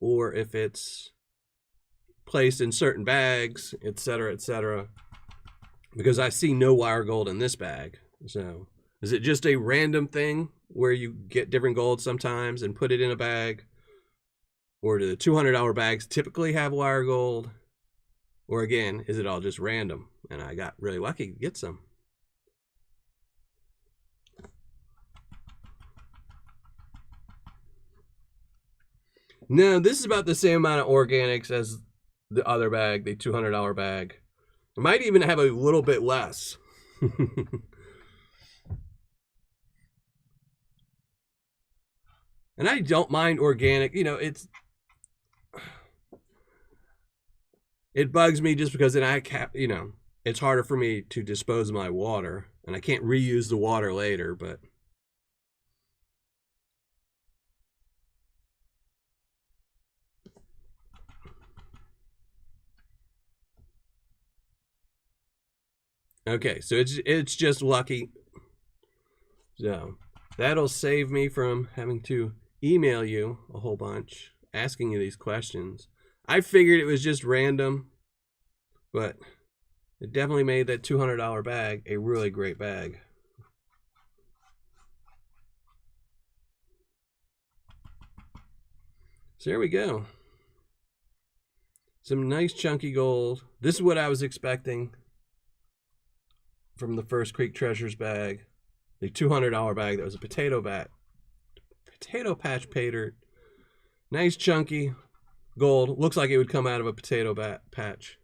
or if it's placed in certain bags, etc., etc. Because I see no wire gold in this bag. So is it just a random thing where you get different gold sometimes and put it in a bag? Or do the $200 bags typically have wire gold? Or again, is it all just random? And I got really lucky to get some. No, this is about the same amount of organics as the other bag, the $200 bag. It might even have a little bit less. And I don't mind organic. It bugs me just because then it's harder for me to dispose of my water. And I can't reuse the water later, but okay, so it's just lucky. So that'll save me from having to email you a whole bunch asking you these questions. I figured it was just random, but it definitely made that $200 bag a really great bag. So there we go. Some nice chunky gold. This is what I was expecting from the First Creek Treasures bag. The $200 bag that was a potato patch Paydirt. Nice chunky gold. Looks like it would come out of a potato patch.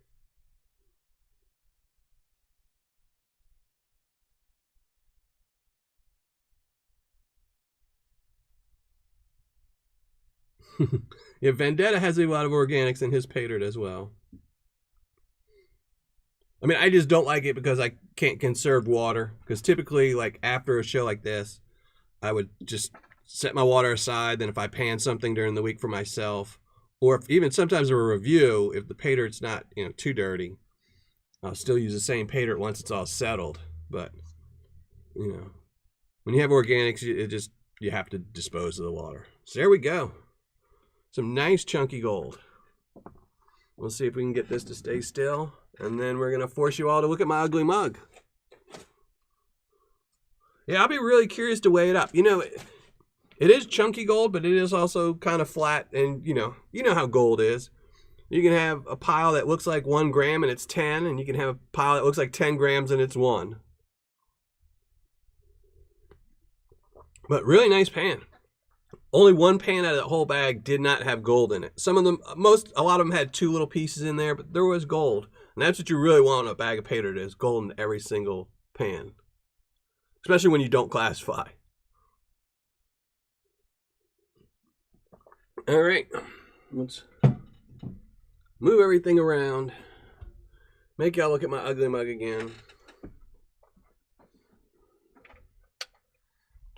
Yeah, Vendetta has a lot of organics in his Paydirt as well. I mean, I just don't like it because I can't conserve water. Because typically, like after a show like this, I would just set my water aside. Then if I pan something during the week for myself, or if even sometimes a review, if the Paydirt's not too dirty, I'll still use the same Paydirt once it's all settled. But when you have organics, you have to dispose of the water. So there we go. Some nice chunky gold. We'll see if we can get this to stay still. And then we're going to force you all to look at my ugly mug. Yeah, I'll be really curious to weigh it up. It is chunky gold, but it is also kind of flat. And, you know how gold is. You can have a pile that looks like 1 gram and it's 10. And you can have a pile that looks like 10 grams and it's 1. But really nice pan. Only 1 pan out of the whole bag did not have gold in it. Some of them, a lot of them had 2 little pieces in there, but there was gold. And that's what you really want in a bag of Paydirt is gold in every single pan. especially when you don't classify. All right, let's move everything around. Make y'all look at my ugly mug again.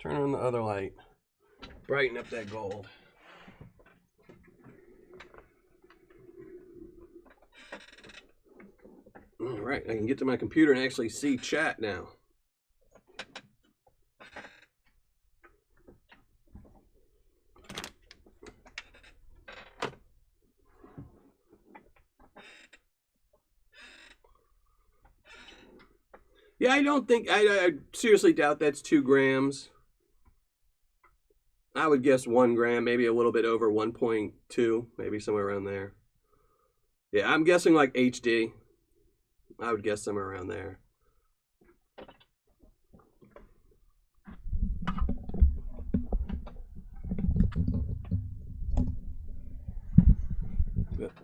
Turn on the other light. Brighten up that gold. All right, I can get to my computer and actually see chat now. Yeah, I don't think, I seriously doubt that's 2 grams. I would guess 1 gram, maybe a little bit over 1.2, maybe somewhere around there. Yeah, I'm guessing like HD. I would guess somewhere around there.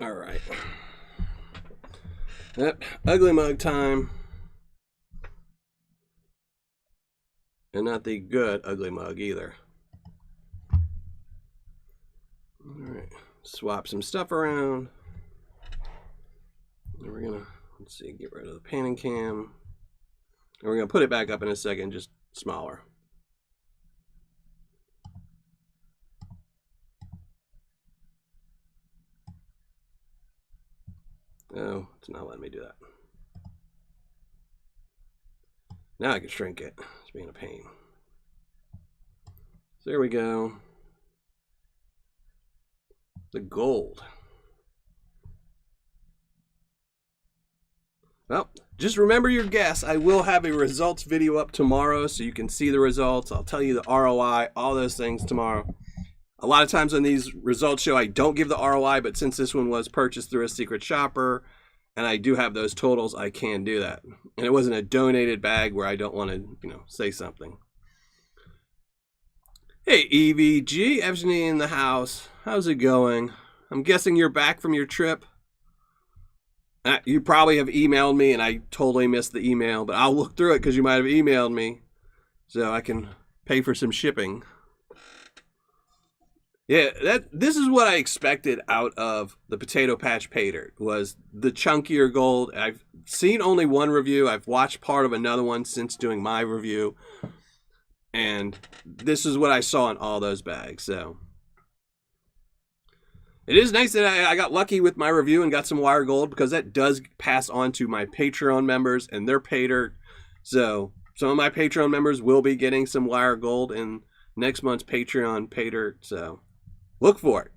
All right. Yep, ugly mug time. And not the good ugly mug either. All right, swap some stuff around. And we're gonna, let's see, get rid of the panning cam. And we're gonna put it back up in a second, just smaller. Oh, it's not letting me do that. Now I can shrink it. It's being a pain. So there we go. The gold. Well, just remember your guess. I will have a results video up tomorrow so you can see the results. I'll tell you the ROI, all those things tomorrow. A lot of times on these results show, I don't give the ROI, but since this one was purchased through a secret shopper and I do have those totals, I can do that. And it wasn't a donated bag where I don't want to, say something. Hey, EVG, Evgeny in the house. How's it going? I'm guessing you're back from your trip. You probably have emailed me and I totally missed the email, but I'll look through it because you might have emailed me so I can pay for some shipping. Yeah, this is what I expected out of the Potato Patch Paydirt, was the chunkier gold. I've seen only one review. I've watched part of another one since doing my review. And this is what I saw in all those bags. So it is nice that I got lucky with my review and got some wire gold, because that does pass on to my Patreon members and their Paydirt. So some of my Patreon members will be getting some wire gold in next month's Patreon Paydirt. So look for it,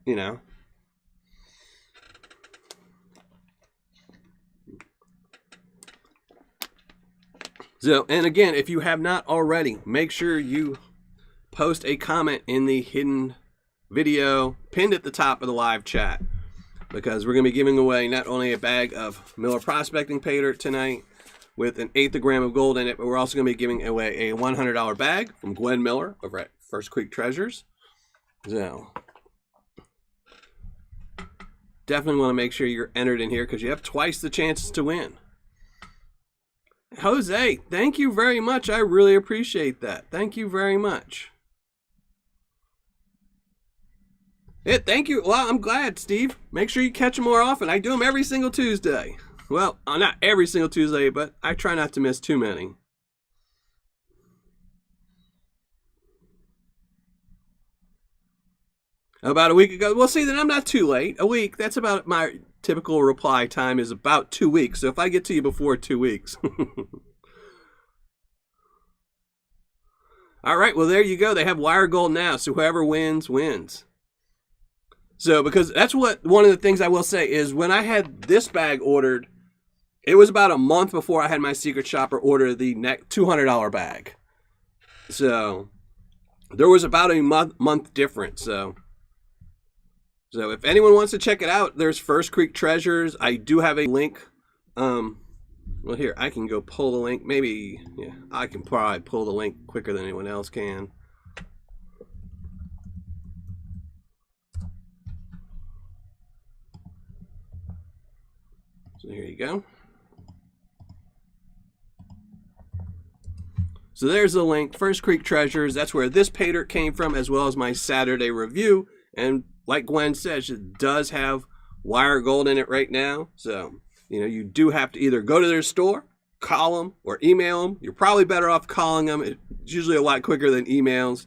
So, and again, if you have not already, make sure you post a comment in the hidden video pinned at the top of the live chat, because we're going to be giving away not only a bag of Miller Prospecting Paydirt tonight with an 1/8 gram of gold in it, but we're also going to be giving away a $100 bag from Gwen Miller over at First Creek Treasures. So definitely want to make sure you're entered in here, because you have twice the chances to win. Jose, thank you very much. I really appreciate that. Thank you very much. Yeah, thank you. Well, I'm glad, Steve. Make sure you catch them more often. I do them every single Tuesday. Well, not every single Tuesday, but I try not to miss too many. About a week ago. Well, see, then I'm not too late. A week, that's about my typical reply time, is about 2 weeks. So if I get to you before 2 weeks. All right, well, there you go. They have wire gold now, so whoever wins, wins. So, because that's what, one of the things I will say is, when I had this bag ordered, it was about a month before I had my secret shopper order the $200 bag. So there was about a month difference. So if anyone wants to check it out, there's First Creek Treasures. I do have a link. Well, here, I can go pull the link. Maybe, yeah, I can probably pull the link quicker than anyone else can. So here you go. So there's the link, First Creek Treasures. That's where this Paydirt came from, as well as my Saturday review. And like Gwen says, it does have wire gold in it right now. So, you do have to either go to their store, call them, or email them. You're probably better off calling them. It's usually a lot quicker than emails,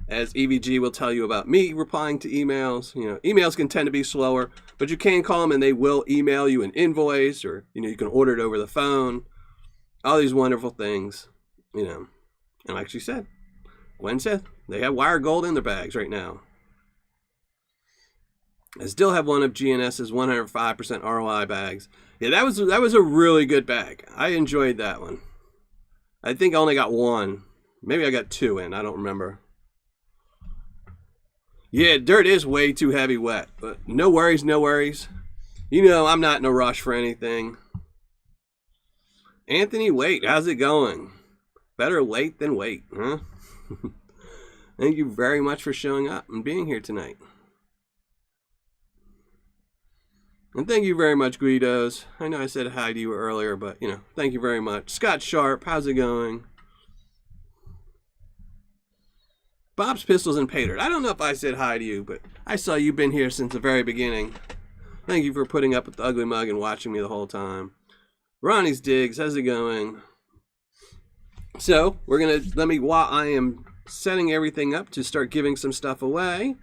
as EVG will tell you about me replying to emails. Emails can tend to be slower, but you can call them and they will email you an invoice, or, you can order it over the phone. All these wonderful things, And like she said, Gwen said, they have wire gold in their bags right now. I still have one of GNS's 105% ROI bags. Yeah, that was a really good bag. I enjoyed that one. I think I only got one. Maybe I got two in. I don't remember. Yeah, dirt is way too heavy wet. But no worries, no worries. I'm not in a rush for anything. Anthony Wait, how's it going? Better late than wait, huh? Thank you very much for showing up and being here tonight. And thank you very much, Guidos. I know I said hi to you earlier, but, thank you very much. Scott Sharp, how's it going? Bob's Pistols and Paydirt. I don't know if I said hi to you, but I saw you've been here since the very beginning. Thank you for putting up with the ugly mug and watching me the whole time. Ronnie's Digs, how's it going? So, while I am setting everything up to start giving some stuff away,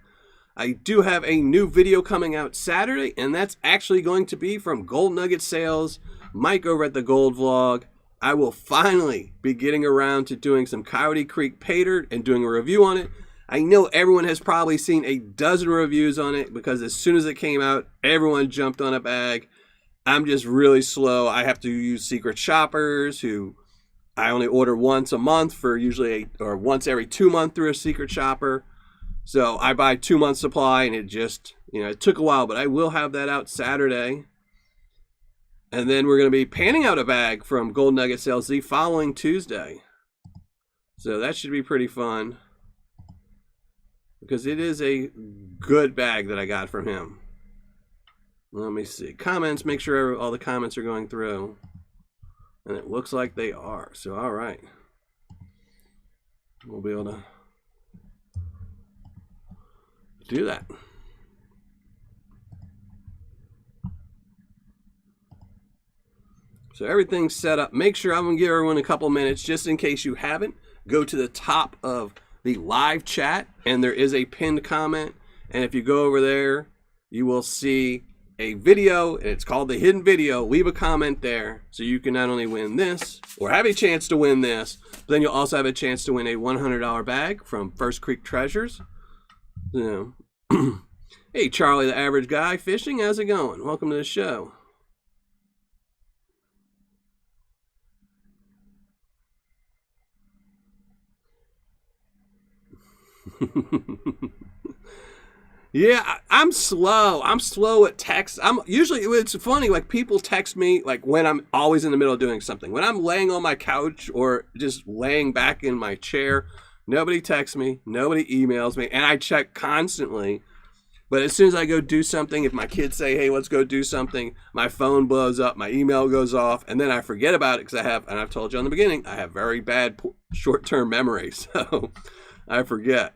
I do have a new video coming out Saturday, and that's actually going to be from Gold Nugget Sales, Mike over at the Gold Vlog. I will finally be getting around to doing some Coyote Creek Paydirt and doing a review on it. I know everyone has probably seen a dozen reviews on it, because as soon as it came out, everyone jumped on a bag. I'm just really slow. I have to use secret shoppers who I only order once a month for or once every 2 months through a secret shopper. So I buy 2 months supply, and it just, it took a while, but I will have that out Saturday. And then we're going to be panning out a bag from Gold Nugget Sales the following Tuesday. So that should be pretty fun, because it is a good bag that I got from him. Let me see. Comments, make sure all the comments are going through. And it looks like they are. So, all right. We'll be able to do that. So everything's set up. Make sure, I'm going to give everyone a couple minutes just in case you haven't. Go to the top of the live chat, and there is a pinned comment. And if you go over there, you will see a video, and it's called the hidden video. Leave a comment there so you can not only win this or have a chance to win this, but then you'll also have a chance to win a $100 bag from First Creek Treasures. Hey, Charlie, the average guy fishing, how's it going? Welcome to the show. Yeah, I'm slow. I'm slow at text. It's funny, like, people text me, like, when I'm always in the middle of doing something. When I'm laying on my couch or just laying back in my chair, nobody texts me, nobody emails me, and I check constantly. But as soon as I go do something, if my kids say, hey, let's go do something, my phone blows up, my email goes off, and then I forget about it, because and I've told you in the beginning, I have very bad short-term memory, so I forget.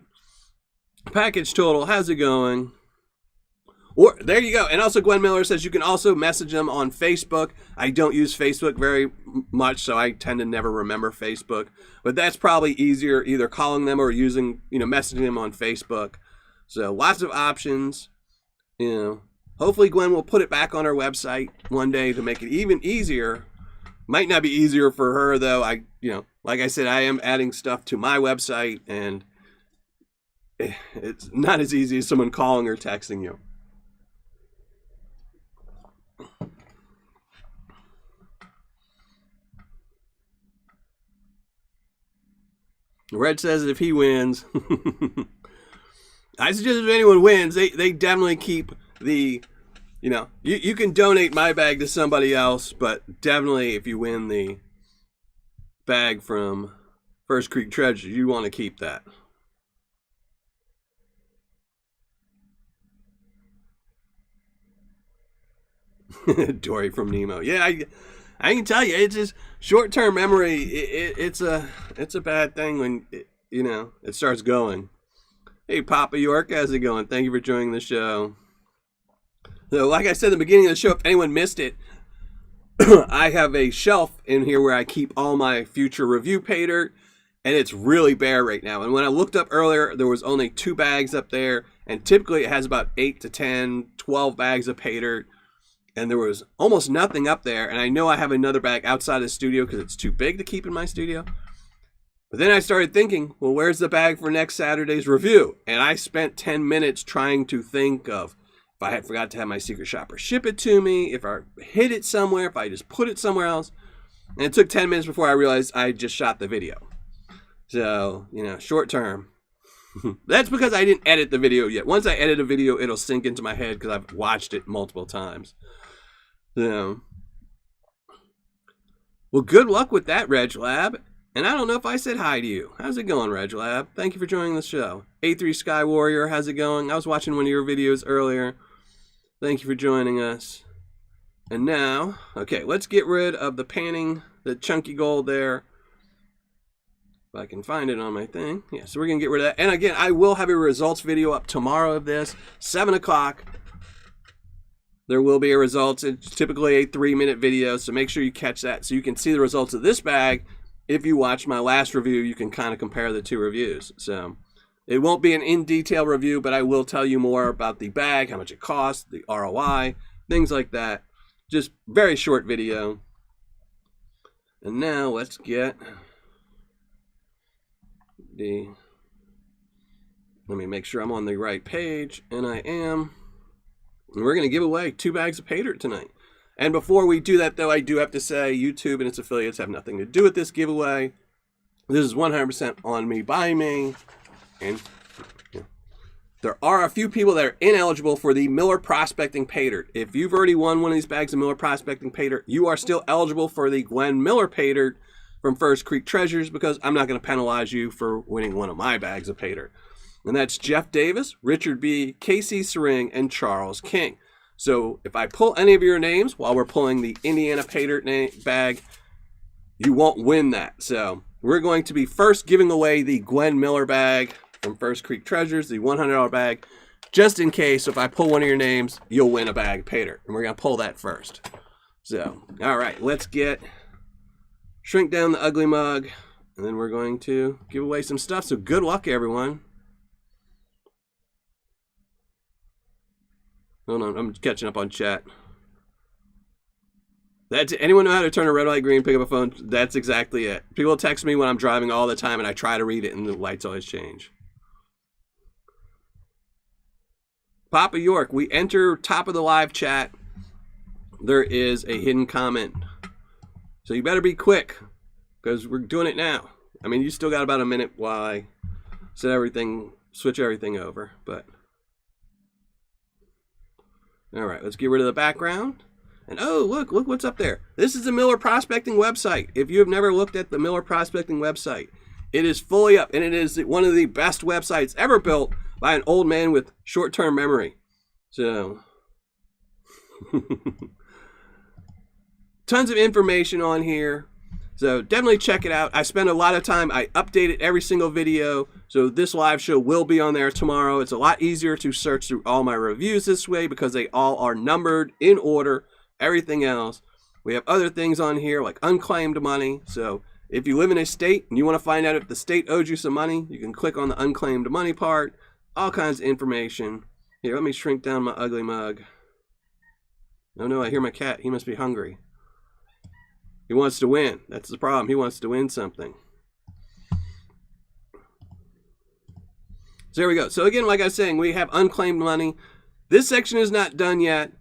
Package Total, how's it going? Or there you go. And also Gwen Miller says you can also message them on Facebook. I don't use Facebook very much, so I tend to never remember Facebook. But that's probably easier, either calling them or using, messaging them on Facebook. So lots of options. Hopefully Gwen will put it back on her website one day to make it even easier. Might not be easier for her though. Like I said, I am adding stuff to my website, and it's not as easy as someone calling or texting you. Red says if he wins. I suggest if anyone wins, they definitely keep the, you can donate my bag to somebody else, but definitely if you win the bag from First Creek Treasures, you want to keep that. Dory from Nemo. Yeah, I can tell you, it's just short-term memory. It's a bad thing when it starts going. Hey, Papa York, how's it going? Thank you for joining the show. So, like I said at the beginning of the show, if anyone missed it, I have a shelf in here where I keep all my future review Paydirt, and it's really bare right now. And when I looked up earlier, there was only 2 bags up there, and typically it has about 8 to 10, 12 bags of Paydirt, and there was almost nothing up there. And I know I have another bag outside the studio because it's too big to keep in my studio. But then I started thinking, well, where's the bag for next Saturday's review? And I spent 10 minutes trying to think of if I had forgot to have my secret shopper ship it to me, if I hid it somewhere, if I just put it somewhere else. And it took 10 minutes before I realized I just shot the video. So, short term. That's because I didn't edit the video yet. Once I edit a video, it'll sink into my head because I've watched it multiple times. So, well, good luck with that, Reg Lab. And I don't know if I said hi to you. How's it going, Reg Lab? Thank you for joining the show. A3 Sky Warrior, how's it going? I was watching one of your videos earlier. Thank you for joining us. And now, okay, let's get rid of the panning, the chunky gold there. If I can find it on my thing. Yeah, so we're going to get rid of that. And again, I will have a results video up tomorrow of this, 7 o'clock. There will be a results. It's typically a 3-minute video, so make sure you catch that so you can see the results of this bag. If you watch my last review, you can kind of compare the 2 reviews. So it won't be an in-detail review, but I will tell you more about the bag, how much it costs, the ROI, things like that. Just very short video. And now let's get let me make sure I'm on the right page, and I am. And we're going to give away 2 bags of Paydirt tonight. And before we do that, though, I do have to say YouTube and its affiliates have nothing to do with this giveaway. This is 100% on me, by me. And there are a few people that are ineligible for the Miller Prospecting Paydirt. If you've already won one of these bags of Miller Prospecting Paydirt, you are still eligible for the Glenn Miller Paydirt from First Creek Treasures, because I'm not going to penalize you for winning one of my bags of Paydirt. And that's Jeff Davis, Richard B., Casey Sering, and Charles King. So if I pull any of your names while we're pulling the Indiana Paydirt bag, you won't win that. So we're going to be first giving away the Glenn Miller bag from First Creek Treasures, the $100 bag, just in case if I pull one of your names, you'll win a bag of Paydirt. And we're going to pull that first. So, all right, let's shrink down the ugly mug, and then we're going to give away some stuff. So good luck, everyone. Hold on, I'm catching up on chat. Anyone know how to turn a red light green, pick up a phone? That's exactly it. People text me when I'm driving all the time, and I try to read it, and the lights always change. Papa York, we enter top of the live chat. There is a hidden comment. So you better be quick, because we're doing it now. I mean, you still got about a minute while I switch everything over, but... All right, let's get rid of the background. And oh, look what's up there. This is the Miller Prospecting website. If you have never looked at the Miller Prospecting website, it is fully up, and it is one of the best websites ever built by an old man with short-term memory. So, tons of information on here. So definitely check it out. I spend a lot of time. I update it every single video. So this live show will be on there tomorrow. It's a lot easier to search through all my reviews this way because they all are numbered in order. Everything else. We have other things on here like unclaimed money. So if you live in a state and you want to find out if the state owes you some money, you can click on the unclaimed money part. All kinds of information. Here, let me shrink down my ugly mug. Oh no, I hear my cat. He must be hungry. He wants to win. That's the problem. He wants to win something. So there we go. So again, like I was saying, we have unclaimed money. This section is not done yet.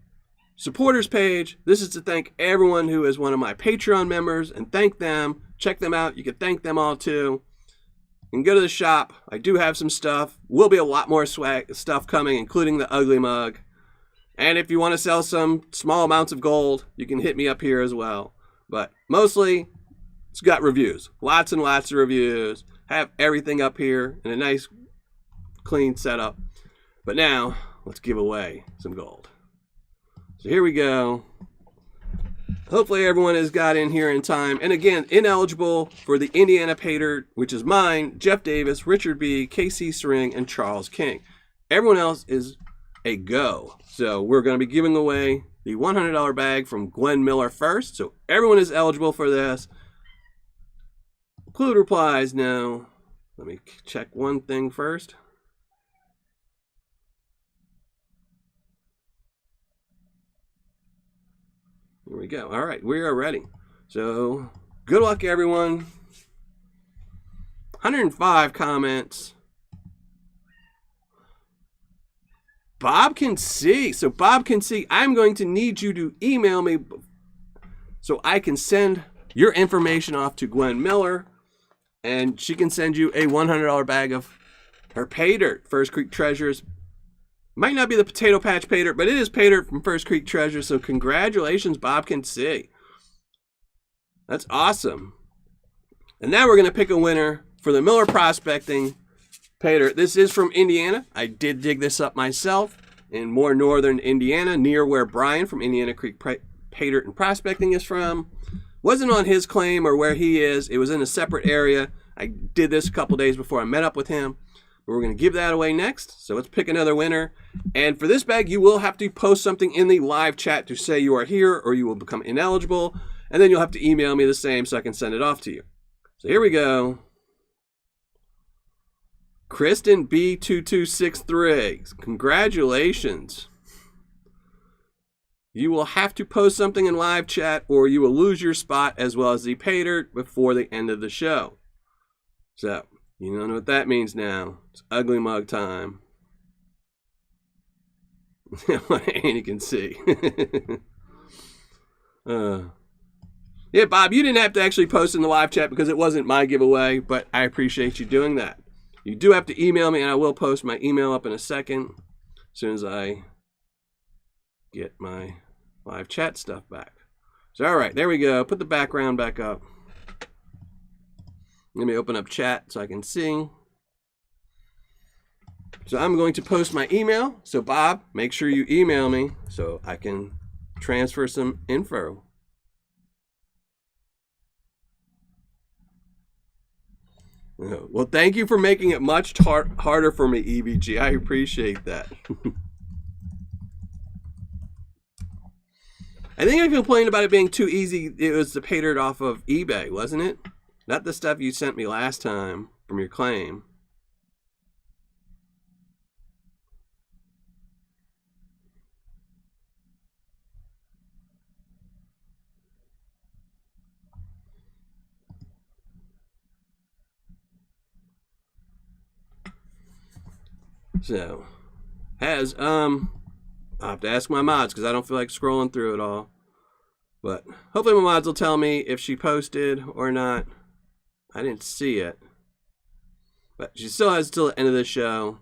Supporters page. This is to thank everyone who is one of my Patreon members and thank them. Check them out. You can thank them all too. You can go to the shop. I do have some stuff. Will be a lot more stuff coming, including the ugly mug. And if you want to sell some small amounts of gold, you can hit me up here as well. But mostly, it's got reviews. Lots and lots of reviews. Have everything up here in a nice, clean setup. But now, let's give away some gold. So here we go. hopefully everyone has got in here in time. And again, ineligible for the Indiana Paydirt, which is mine, Jeff Davis, Richard B., KC Sering, and Charles King. Everyone else is a go. So we're going to be giving away the $100 bag from Glenn Miller first. So everyone is eligible for this. Include replies now. Let me check one thing first. Here we go. All right, we are ready. So, good luck, everyone. 105 comments. Bob can see. So, Bob can see. I'm going to need you to email me so I can send your information off to Gwen Miller, and she can send you a $100 bag of her Paydirt, First Creek Treasures. Might not be the Potato Patch Paydirt, but it is Paydirt from First Creek Treasure. So congratulations, Bob can see. That's awesome. And now we're going to pick a winner for the Miller Prospecting Paydirt. This is from Indiana. I did dig this up myself in more northern Indiana, near where Brian from Indiana Creek Paydirt and Prospecting is from. Wasn't on his claim or where he is. It was in a separate area. I did this a couple days before I met up with him. We're going to give that away next. So let's pick another winner. And for this bag, you will have to post something in the live chat to say you are here or you will become ineligible. And then you'll have to email me the same so I can send it off to you. So here we go. Kristen B2263. Congratulations. You will have to post something in live chat or you will lose your spot as well as the Paydirt before the end of the show. So, you don't know what that means now. It's ugly mug time. And you can see. Yeah, Bob, you didn't have to actually post in the live chat because it wasn't my giveaway, but I appreciate you doing that. You do have to email me, and I will post my email up in a second as soon as I get my live chat stuff back. So, all right, there we go. Put the background back up. Let me open up chat so I can see. So I'm going to post my email. So Bob, make sure you email me so I can transfer some info. Well, thank you for making it much harder for me, EBG. I appreciate that. I think I complained about it being too easy. It was the Paydirt off of eBay, wasn't it? Not the stuff you sent me last time from your claim. So, I'll have to ask my mods because I don't feel like scrolling through it all. But hopefully my mods will tell me if she posted or not. I didn't see it. But she still has till the end of the show.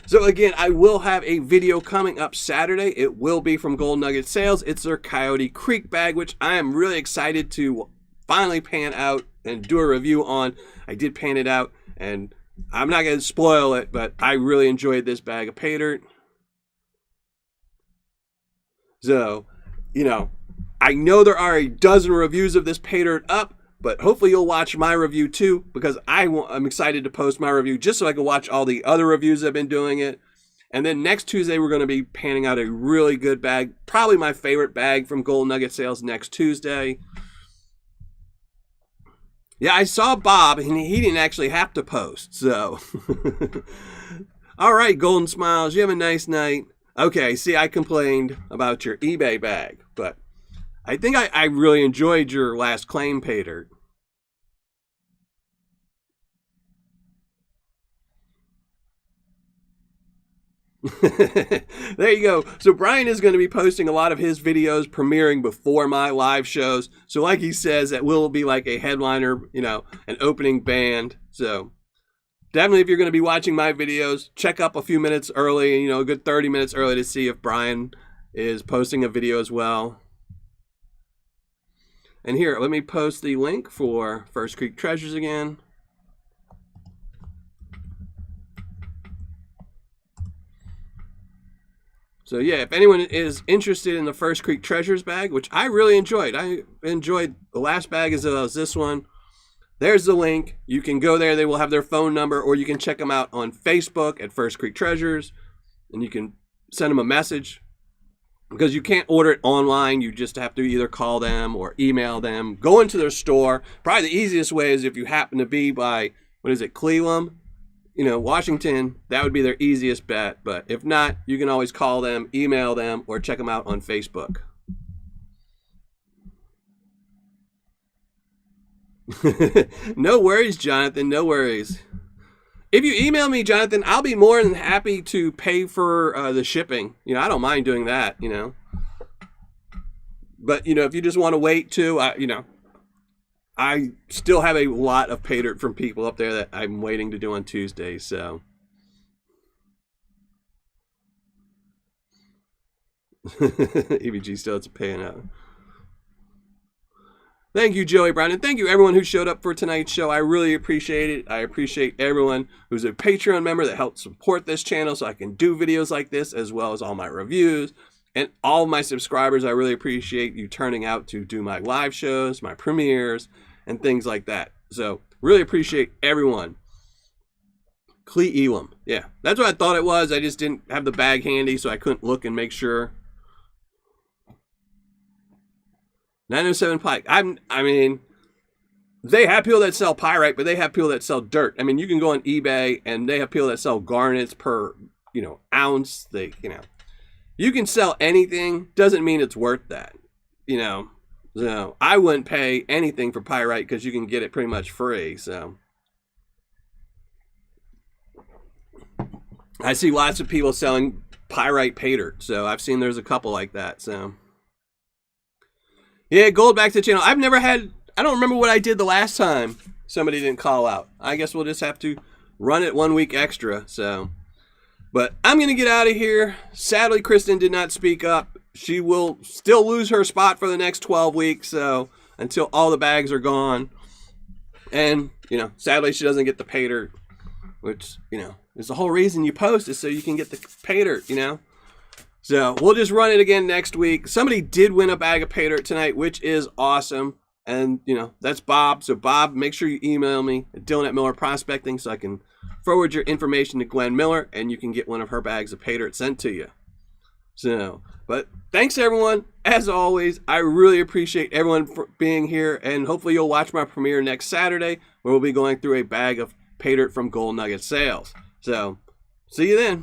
So again, I will have a video coming up Saturday. It will be from Gold Nugget Sales. It's their Coyote Creek bag, which I am really excited to finally pan out and do a review on. I did pan it out, and I'm not going to spoil it, but I really enjoyed this bag of Paydirt. So, you know, I know there are a dozen reviews of this Paydirt up, but hopefully you'll watch my review too, because I'm excited to post my review just so I can watch all the other reviews that have been doing it. And then next Tuesday, we're going to be panning out a really good bag, probably my favorite bag from Gold Nugget Sales next Tuesday. Yeah, I saw Bob, and he didn't actually have to post, so. All right, Golden Smiles, you have a nice night. Okay, see, I complained about your eBay bag, but I think I really enjoyed your last claim, Paydirt. There you go. So Brian is going to be posting a lot of his videos premiering before my live shows. So like he says, that will be like a headliner, you know, an opening band. So definitely if you're going to be watching my videos, check up a few minutes early, you know, a good 30 minutes early to see if Brian is posting a video as well. And here, let me post the link for First Creek Treasures again. So yeah, if anyone is interested in the First Creek Treasures bag, which I really enjoyed. I enjoyed the last bag as well as this one. There's the link. You can go there. They will have their phone number, or you can check them out on Facebook at First Creek Treasures, and you can send them a message, because you can't order it online. You just have to either call them or email them. Go into their store. Probably the easiest way is if you happen to be by, Cleveland, Washington. That would be their easiest bet. But if not, you can always call them, email them, or check them out on Facebook. No worries, Jonathan. No worries. If you email me, Jonathan, I'll be more than happy to pay for the shipping. I don't mind doing that, But, if you just want to wait too, I still have a lot of Paydirt from people up there that I'm waiting to do on Tuesday, so. EBG still has to pay out. Thank you, Joey Brown, and thank you everyone who showed up for tonight's show. I really appreciate it. I appreciate everyone who's a Patreon member that helped support this channel so I can do videos like this, as well as all my reviews. And all of my subscribers, I really appreciate you turning out to do my live shows, my premieres, and things like that. So, really appreciate everyone. Clee Elam. Yeah, that's what I thought it was. I just didn't have the bag handy, so I couldn't look and make sure. 907 Pike. I mean, they have people that sell pyrite, but they have people that sell dirt. I mean, you can go on eBay and they have people that sell garnets per, ounce. You can sell anything. Doesn't mean it's worth that, So I wouldn't pay anything for pyrite because you can get it pretty much free. So I see lots of people selling pyrite Paydirt. So I've seen there's a couple like that. So. Yeah, gold back to the channel. I don't remember what I did the last time somebody didn't call out. I guess we'll just have to run it 1 week extra. So, but I'm going to get out of here. Sadly, Kristen did not speak up. She will still lose her spot for the next 12 weeks. So, until all the bags are gone. And, sadly, she doesn't get the Paydirt, which, is the whole reason you post is so you can get the Paydirt, So we'll just run it again next week. Somebody did win a bag of Paydirt tonight, which is awesome. And, that's Bob. So, Bob, make sure you email me at Dylan@Miller Prospecting so I can forward your information to Gwen Miller and you can get one of her bags of Paydirt sent to you. So, but thanks, everyone. As always, I really appreciate everyone for being here. And hopefully you'll watch my premiere next Saturday where we'll be going through a bag of Paydirt from Gold Nugget Sales. So, see you then.